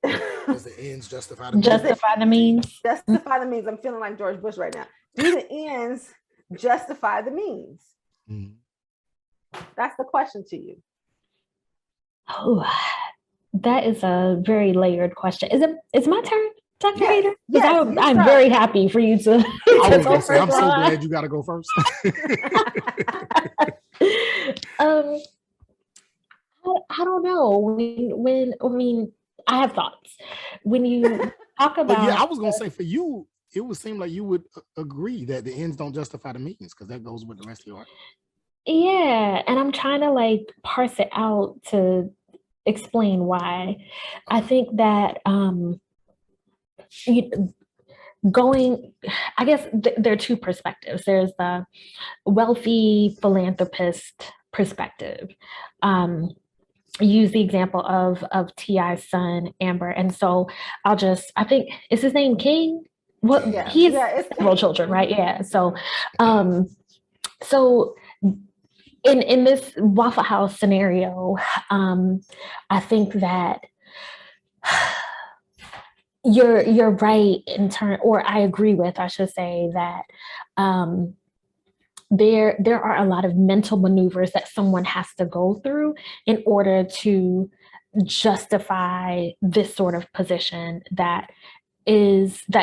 Does the ends justify the means? Justify the means. Justify the means. I'm feeling like George Bush right now. Do the ends justify the means? That's the question to you. Oh, that is a very layered question. It's my turn, Dr. Hader? Yes, I'm very happy for you to. I was gonna say, I'm so glad you got to go first. I don't know. I have thoughts. When you talk about, I was gonna say for you, it would seem like you would agree that the ends don't justify the means, because that goes with the rest of your argument. Yeah, and I'm trying to like parse it out to explain why. I think that I guess there are two perspectives. There's the wealthy philanthropist perspective. use the example of T.I.'s son, Amber. And so I think, is his name King? Well, he has several children, right? Yeah. So, so in this Waffle House scenario, I think that you're right in turn, or I agree with, I should say, that there are a lot of mental maneuvers that someone has to go through in order to justify this sort of position that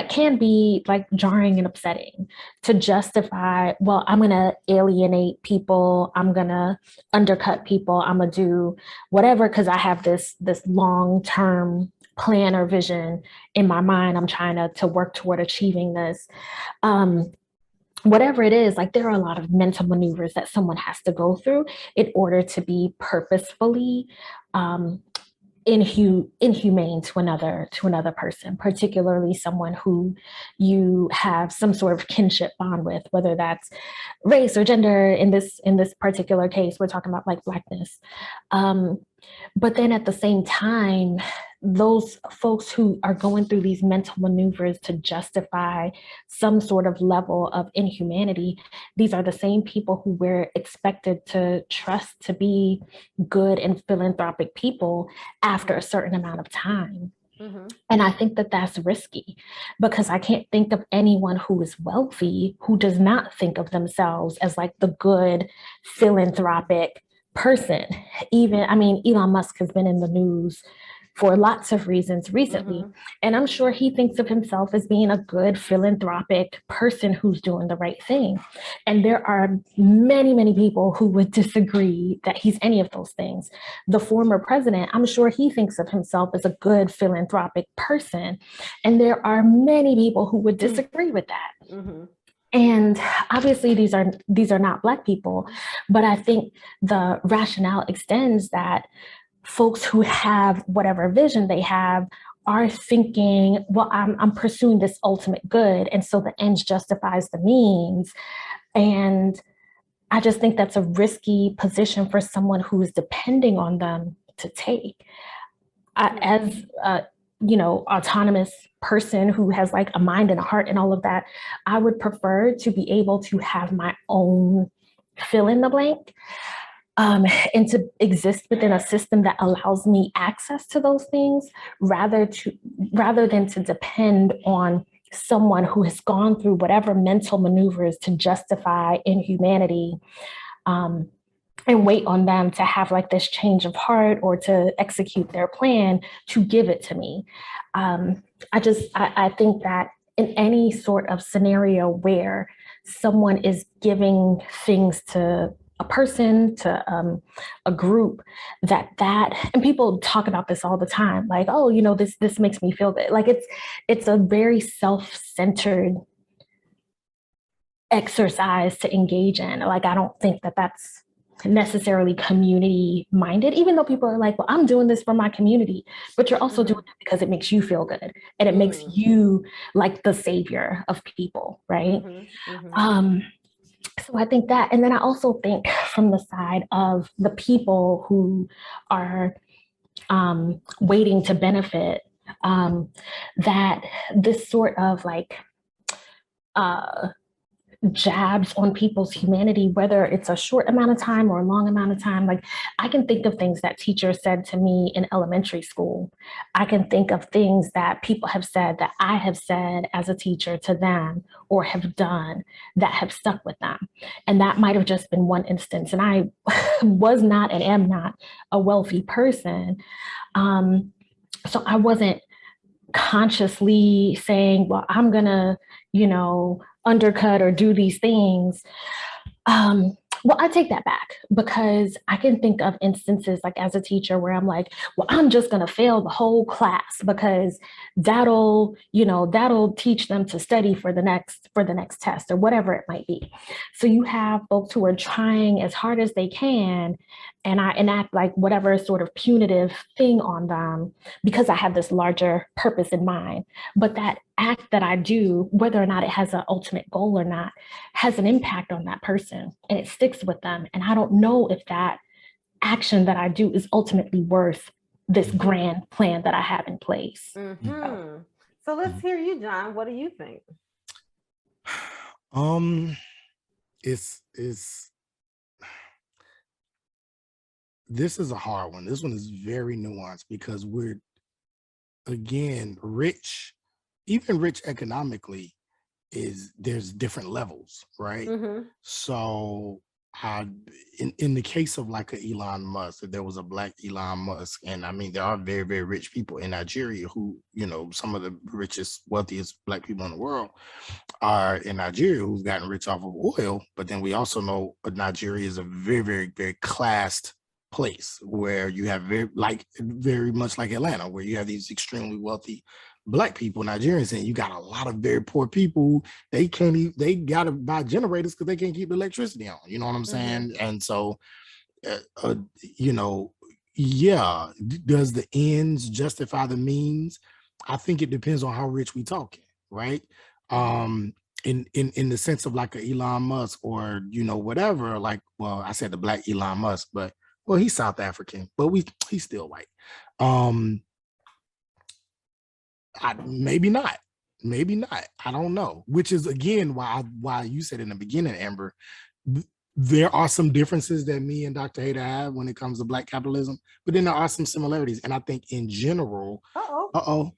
can be like jarring and upsetting, to justify, well, I'm going to alienate people, I'm going to undercut people, I'm going to do whatever because I have this long-term plan or vision in my mind. I'm trying to work toward achieving this. Whatever it is, like there are a lot of mental maneuvers that someone has to go through in order to be purposefully inhumane to another person, particularly someone who you have some sort of kinship bond with, whether that's race or gender. In this particular case, we're talking about like Blackness. But then at the same time, those folks who are going through these mental maneuvers to justify some sort of level of inhumanity, these are the same people who we're expected to trust to be good and philanthropic people after a certain amount of time. Mm-hmm. And I think that that's risky, because I can't think of anyone who is wealthy who does not think of themselves as like the good philanthropic person. Elon Musk has been in the news for lots of reasons recently. Mm-hmm. And I'm sure he thinks of himself as being a good philanthropic person who's doing the right thing. And there are many, many people who would disagree that he's any of those things. The former president, I'm sure he thinks of himself as a good philanthropic person. And there are many people who would disagree with that. Mm-hmm. And obviously these are not Black people, but I think the rationale extends that folks who have whatever vision they have are thinking, well, I'm pursuing this ultimate good, and so the ends justifies the means. And I just think that's a risky position for someone who is depending on them to take. As autonomous person who has like a mind and a heart and all of that, I would prefer to be able to have my own fill in the blank, and to exist within a system that allows me access to those things, rather than to depend on someone who has gone through whatever mental maneuvers to justify inhumanity, and wait on them to have like this change of heart or to execute their plan to give it to me. I think that in any sort of scenario where someone is giving things to a person, to a group, that and people talk about this all the time, like, oh, this makes me feel good. Like it's a very self-centered exercise to engage in. Like, I don't think that that's necessarily community minded, even though people are like, well, I'm doing this for my community, but you're also doing it because it makes you feel good and it makes you like the savior of people, right? So I think that, and then I also think from the side of the people who are waiting to benefit, that this sort of like jabs on people's humanity, whether it's a short amount of time or a long amount of time. Like, I can think of things that teachers said to me in elementary school. I can think of things that people have said that I have said as a teacher to them or have done that have stuck with them. And that might have just been one instance. And I was not and am not a wealthy person. So I wasn't consciously saying, well, I'm gonna, undercut or do these things. Well, I take that back, because I can think of instances like as a teacher where I'm like, well, I'm just going to fail the whole class because that'll teach them to study for the next test or whatever it might be. So you have folks who are trying as hard as they can, and I enact like whatever sort of punitive thing on them because I have this larger purpose in mind. But that act that I do, whether or not it has an ultimate goal or not, has an impact on that person and it sticks with them. And I don't know if that action that I do is ultimately worth this grand plan that I have in place. Mm-hmm. So let's hear you, John. What do you think? It's this is a hard one. This one is very nuanced because we're, again, rich, even rich economically, there's different levels, right? So in the case of like a Elon Musk, if there was a black Elon Musk, and I mean there are very, very rich people in Nigeria who, some of the richest, wealthiest black people in the world are in Nigeria, who's gotten rich off of oil. But then we also know Nigeria is a very, very, very classed place where you have very much like Atlanta, where you have these extremely wealthy black people, Nigerians, and you got a lot of very poor people. They gotta buy generators because they can't keep the electricity on. You know what I'm saying? And so, yeah, does the ends justify the means? I think it depends on how rich we talking, right? In the sense of like a Elon Musk or whatever. Like, well, I said the black Elon Musk, but well, he's South African, but he's still white. Maybe not. I don't know. Which is again why you said in the beginning, Amber, there are some differences that me and Dr. Hader have when it comes to black capitalism, but then there are some similarities. And I think in general, Dr.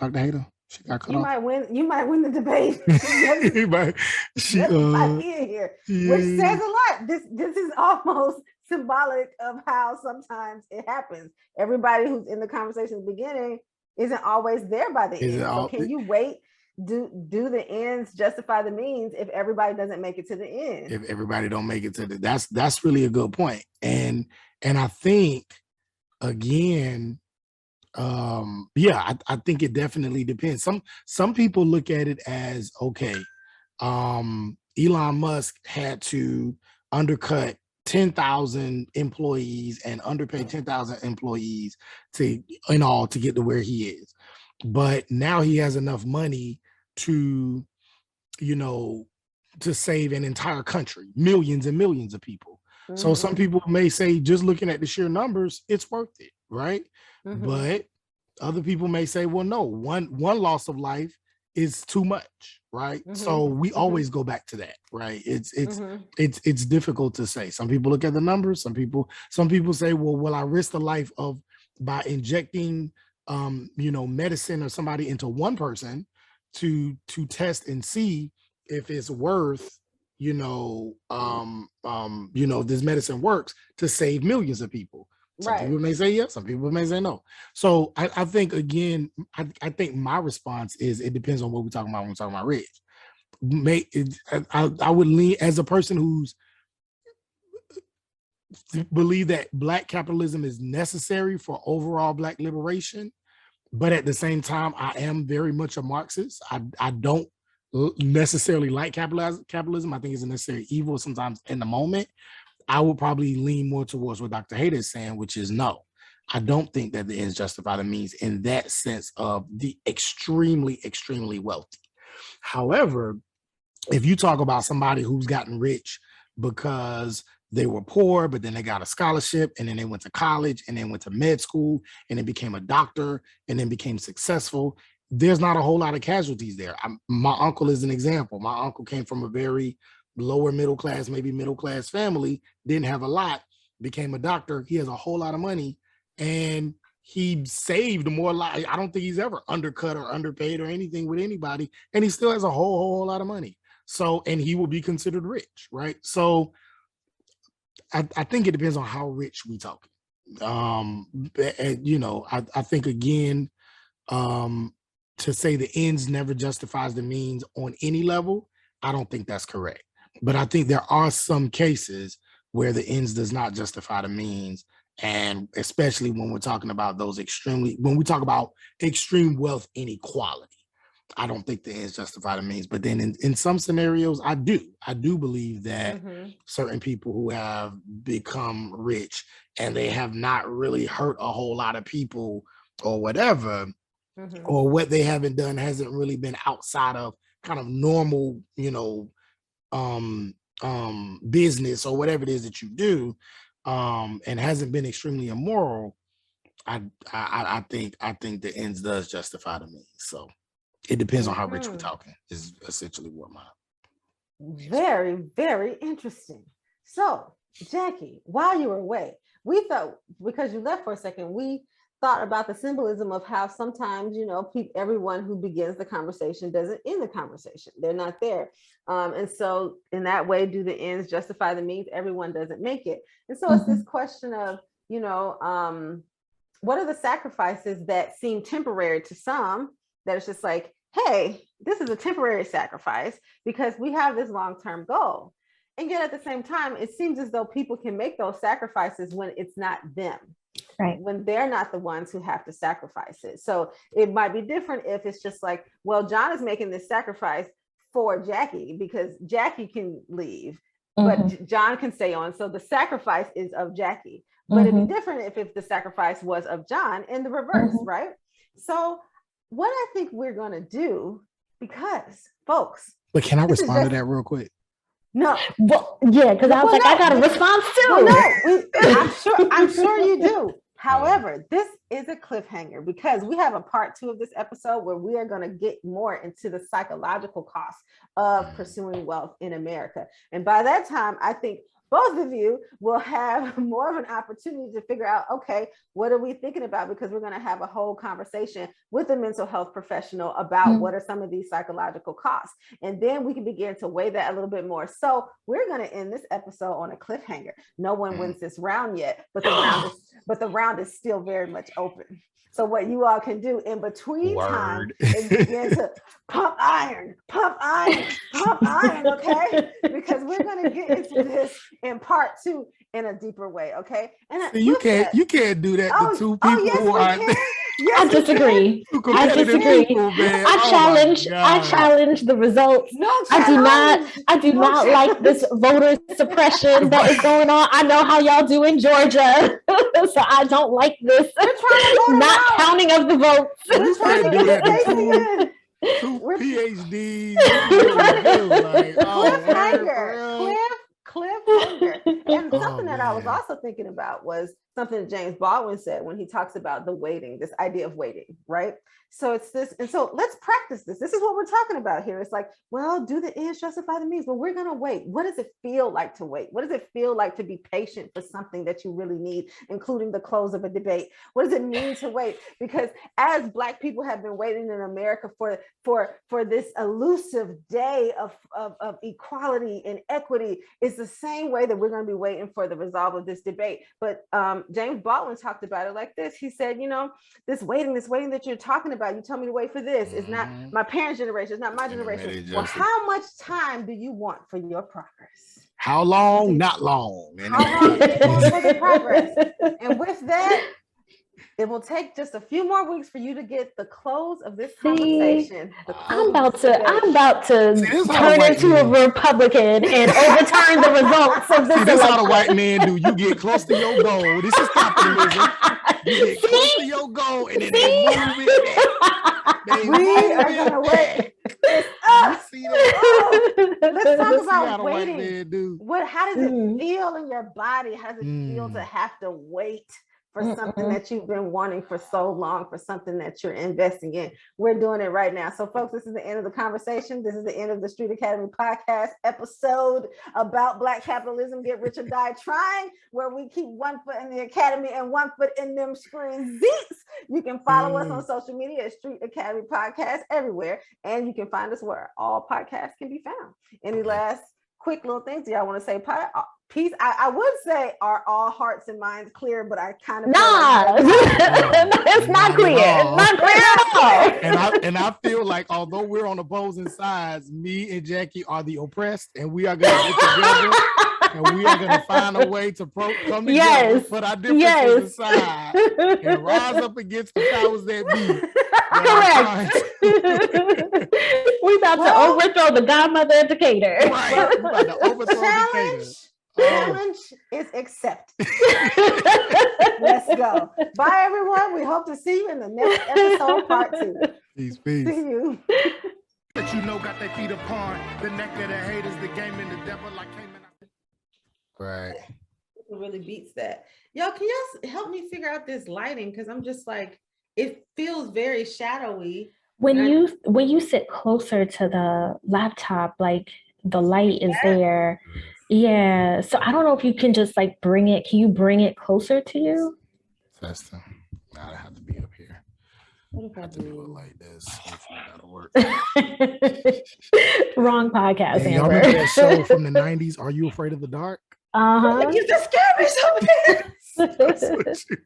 Hader, she got cut off. You might win the debate. She might be in here, which says a lot. This is almost symbolic of how sometimes it happens. Everybody who's in the conversation at the beginning isn't always there by the end. So can you wait? Do the ends justify the means if everybody doesn't make it to the end? If everybody don't make it to that's really a good point. And I think again, I think it definitely depends. Some people look at it as, okay, Elon Musk had to undercut 10,000 employees and underpay 10,000 employees to get to where he is. But now he has enough money to, to save an entire country, millions and millions of people. So some people may say, just looking at the sheer numbers, it's worth it, right? But other people may say, well, no, one loss of life is too much, right? So we always go back to that, right? It's difficult to say. Some people look at the numbers. Some people say, well, will I risk the life by injecting medicine or somebody into one person to test and see if it's worth this medicine works to save millions of people. Some people may say yes, some people may say no. So I think, again, I think my response is it depends on what we're talking about when we're talking about rich. I would lean, as a person who's believe that black capitalism is necessary for overall black liberation, but at the same time, I am very much a Marxist. I don't necessarily like capitalism. I think it's a necessary evil sometimes in the moment. I would probably lean more towards what Dr. Hader is saying, which is no. I don't think that the ends justify the means in that sense of the extremely, extremely wealthy. However, if you talk about somebody who's gotten rich because they were poor, but then they got a scholarship and then they went to college and then went to med school and then became a doctor and then became successful, there's not a whole lot of casualties there. My uncle is an example. My uncle came from a very lower middle class, maybe middle class family, didn't have a lot, became a doctor. He has a whole lot of money and he saved more life. I don't think he's ever undercut or underpaid or anything with anybody. And he still has a whole lot of money. So, and he will be considered rich, right? So I think it depends on how rich we talking. I think, again, to say the ends never justifies the means on any level, I don't think that's correct. But I think there are some cases where the ends does not justify the means. And especially when we're talking about when we talk about extreme wealth inequality, I don't think the ends justify the means. But then in some scenarios, I do believe that certain people who have become rich and they have not really hurt a whole lot of people or whatever, or what they haven't done hasn't really been outside of kind of normal, business or whatever it is that you do. and hasn't been extremely immoral, I think the ends does justify the means. So it depends on how rich we're talking, is essentially what my very, very interesting. So, Jackie, while you were away, we thought, because you left for a second, we thought about the symbolism of how sometimes, everyone who begins the conversation doesn't end the conversation. They're not there. And so in that way, do the ends justify the means? Everyone doesn't make it. And so it's this question of, what are the sacrifices that seem temporary to some, that it's just like, hey, this is a temporary sacrifice because we have this long-term goal. And yet at the same time, it seems as though people can make those sacrifices when it's not them, right? When they're not the ones who have to sacrifice it. So it might be different if it's just like, well, John is making this sacrifice for Jackie because Jackie can leave, but John can stay on. So the sacrifice is of Jackie. But it'd be different if the sacrifice was of John in the reverse, right? So what I think we're going to do, because folks. But can I respond to that real quick? No. Well, yeah, because I was I got a response too. Well, no, I'm sure you do. However, this is a cliffhanger because we have a part 2 of this episode where we are going to get more into the psychological costs of pursuing wealth in America. And by that time, I think both of you will have more of an opportunity to figure out, okay, what are we thinking about? Because we're going to have a whole conversation with a mental health professional about what are some of these psychological costs. And then we can begin to weigh that a little bit more. So we're going to end this episode on a cliffhanger. No one wins this round yet, but the round is still very much open. So what you all can do in between time is begin to pump iron, okay? Because we're gonna get into this in part 2 in a deeper way, okay? And so you can't do that to two people yes, who are. Yes, I disagree. People, I challenge the results. I do not like this voter suppression that is going on. I know how y'all do in Georgia. So I don't like this not counting of the votes. We're trying to do that. Two PhDs. Cliffhanger. And something that I was also thinking about was something that James Baldwin said when he talks about the waiting, this idea of waiting, right? So it's this, and so let's practice this. This is what we're talking about here. It's like, well, do the ends justify the means? Well, we're going to wait. What does it feel like to wait? What does it feel like to be patient for something that you really need, including the close of a debate? What does it mean to wait? Because as Black people have been waiting in America for this elusive day of equality and equity, it's the same way that we're going to be waiting for the resolve of this debate. But James Baldwin talked about it like this. He said, this waiting that you're talking about, you told me to wait for this. It's not my parents' generation. It's not my generation. Well, how much time do you want for your progress? How long? Not long. How long do you want for the progress? And with that, it will take just a few more weeks for you to get the close of this conversation. I'm about to turn into a Republican and overturn the results of this election. This is how the white man do. You get close to your goal. This is capitalism. You get close to your goal and then they move it. We are going to wait. Let's talk about waiting. How does it feel in your body? How does it feel to have to wait for something that you've been wanting for so long, for something that you're investing in? We're doing it right now. So folks, this is the end of the conversation. This is the end of the Street Academy podcast episode about Black capitalism, Get Rich or Die Trying, where we keep one foot in the academy and one foot in them screen seats. You can follow us on social media at Street Academy Podcast everywhere. And you can find us where all podcasts can be found. Any last quick little things y'all want to say? Peace. I would say, are all hearts and minds clear, but I kind of it's not clear. It's not clear at all. And I feel like although we're on opposing sides, me and Jackie are the oppressed, and we are going to get together and we are going to find a way to come together, put our differences aside, and rise up against the powers that be. Correct. We about to overthrow the godmother of Decatur. Right. We about to overthrow Decatur. Challenge is accepted. Let's go. Bye, everyone. We hope to see you in the next episode, part 2. Peace. See you. But got their feet upon the neck of the haters, the game and the devil like came in. Right. really beats that. Y'all, can y'all help me figure out this lighting? Because I'm just like, it feels very shadowy. When you sit closer to the laptop, like the light is there. Yeah. So I don't know if you can just like bring it. Can you bring it closer to you? Testing. Now I have to be up here. What if I I have to do it do? like this. Hopefully that'll work. Wrong podcast, Hey, y'all Amber. remember that show from the 90s? Are You Afraid of the Dark? Uh-huh. You just scared me so bad. That's what you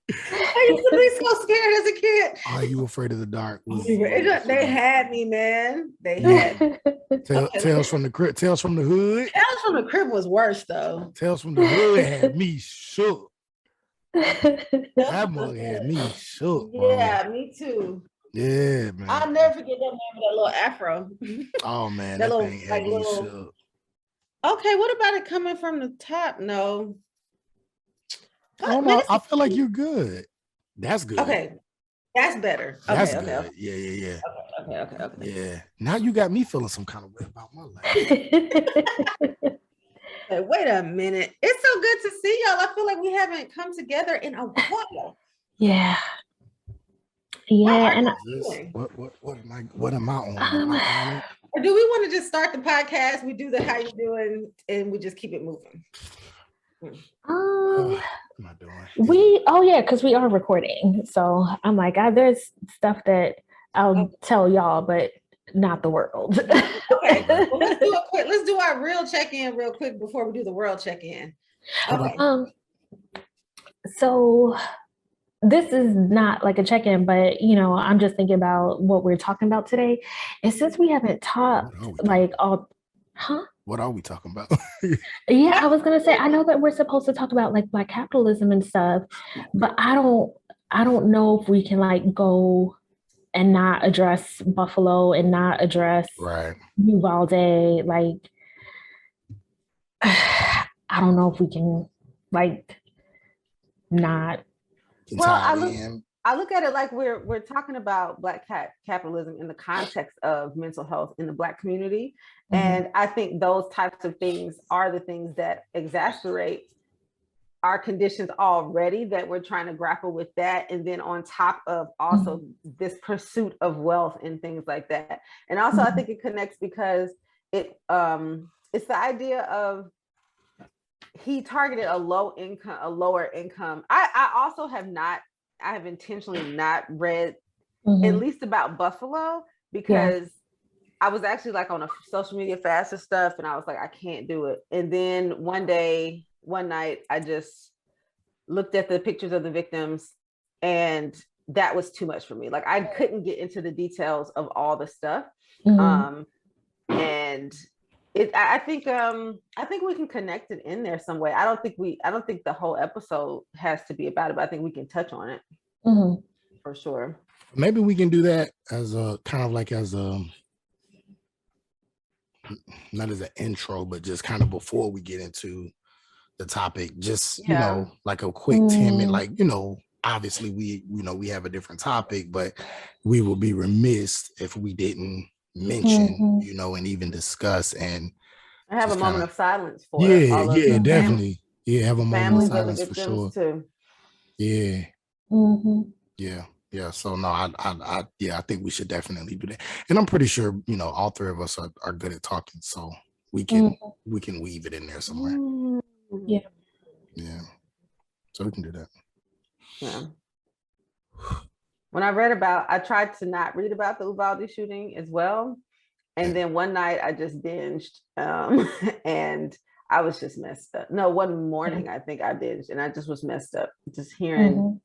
I used to be so scared as a kid. Are You Afraid of the Dark? They had me, man. They had me. Tales from the Crib, Tales from the Hood. Tales from the Crib was worse though. Tales from the Hood had me shook. That mug had me shook, bro. Yeah, me too. Yeah, man. I'll never forget that man with that little afro. Oh man, that that little, thing had like, me little... shook. Okay, what about it coming from the top? No. Oh no, I feel like you're good. That's good. Okay, that's better. That's okay, good. okay. Yeah. Okay. Yeah. Now you got me feeling some kind of way about my life. Hey, wait a minute. It's so good to see y'all. I feel like we haven't come together in a while. Yeah. Yeah. And what am I on? Or do we want to just start the podcast? We do the how you doing and we just keep it moving. What am I doing? Because we are recording. So I'm like, there's stuff that I'll tell y'all, but not the world. Okay, well, let's do it quick. Let's do our real check-in real quick before we do the world check-in. Okay. So this is not like a check-in, but I'm just thinking about what we're talking about today. And since we haven't talked what are we talking about? Yeah, I was gonna say, I know that we're supposed to talk about like Black capitalism and stuff, but I don't know if we can like go and not address Buffalo and not address Uvalde. Like, I don't know if we can like not. Well, I look at it like we're talking about Black capitalism in the context of mental health in the Black community. And I think those types of things are the things that exacerbate our conditions already, that we're trying to grapple with that. And then on top of also this pursuit of wealth and things like that. And also I think it connects because it's the idea of he targeted a lower income. I also have intentionally not read at least about Buffalo because I was actually like on a social media fast and stuff. And I was like, I can't do it. And then one night, I just looked at the pictures of the victims and that was too much for me. Like I couldn't get into the details of all the stuff. And I think we can connect it in there some way. I don't think the whole episode has to be about it, but I think we can touch on it for sure. Maybe we can do that as a kind of like as a not as an intro, but just kind of before we get into the topic, just like a quick 10-minute, like obviously we have a different topic, but we will be remiss if we didn't mention and even discuss and have a moment of silence for definitely have a moment of silence for sure too. So no, I think we should definitely do that, and I'm pretty sure all three of us are good at talking, so we can weave it in there somewhere. So we can do that. When I tried to not read about the Uvalde shooting as well, and then one night I just binged and I was just messed up. No, one morning I think I binged and I just was messed up just reading.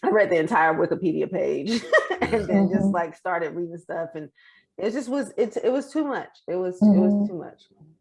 I read the entire Wikipedia page and then just like started reading stuff, and it just was it was too much. It was too much.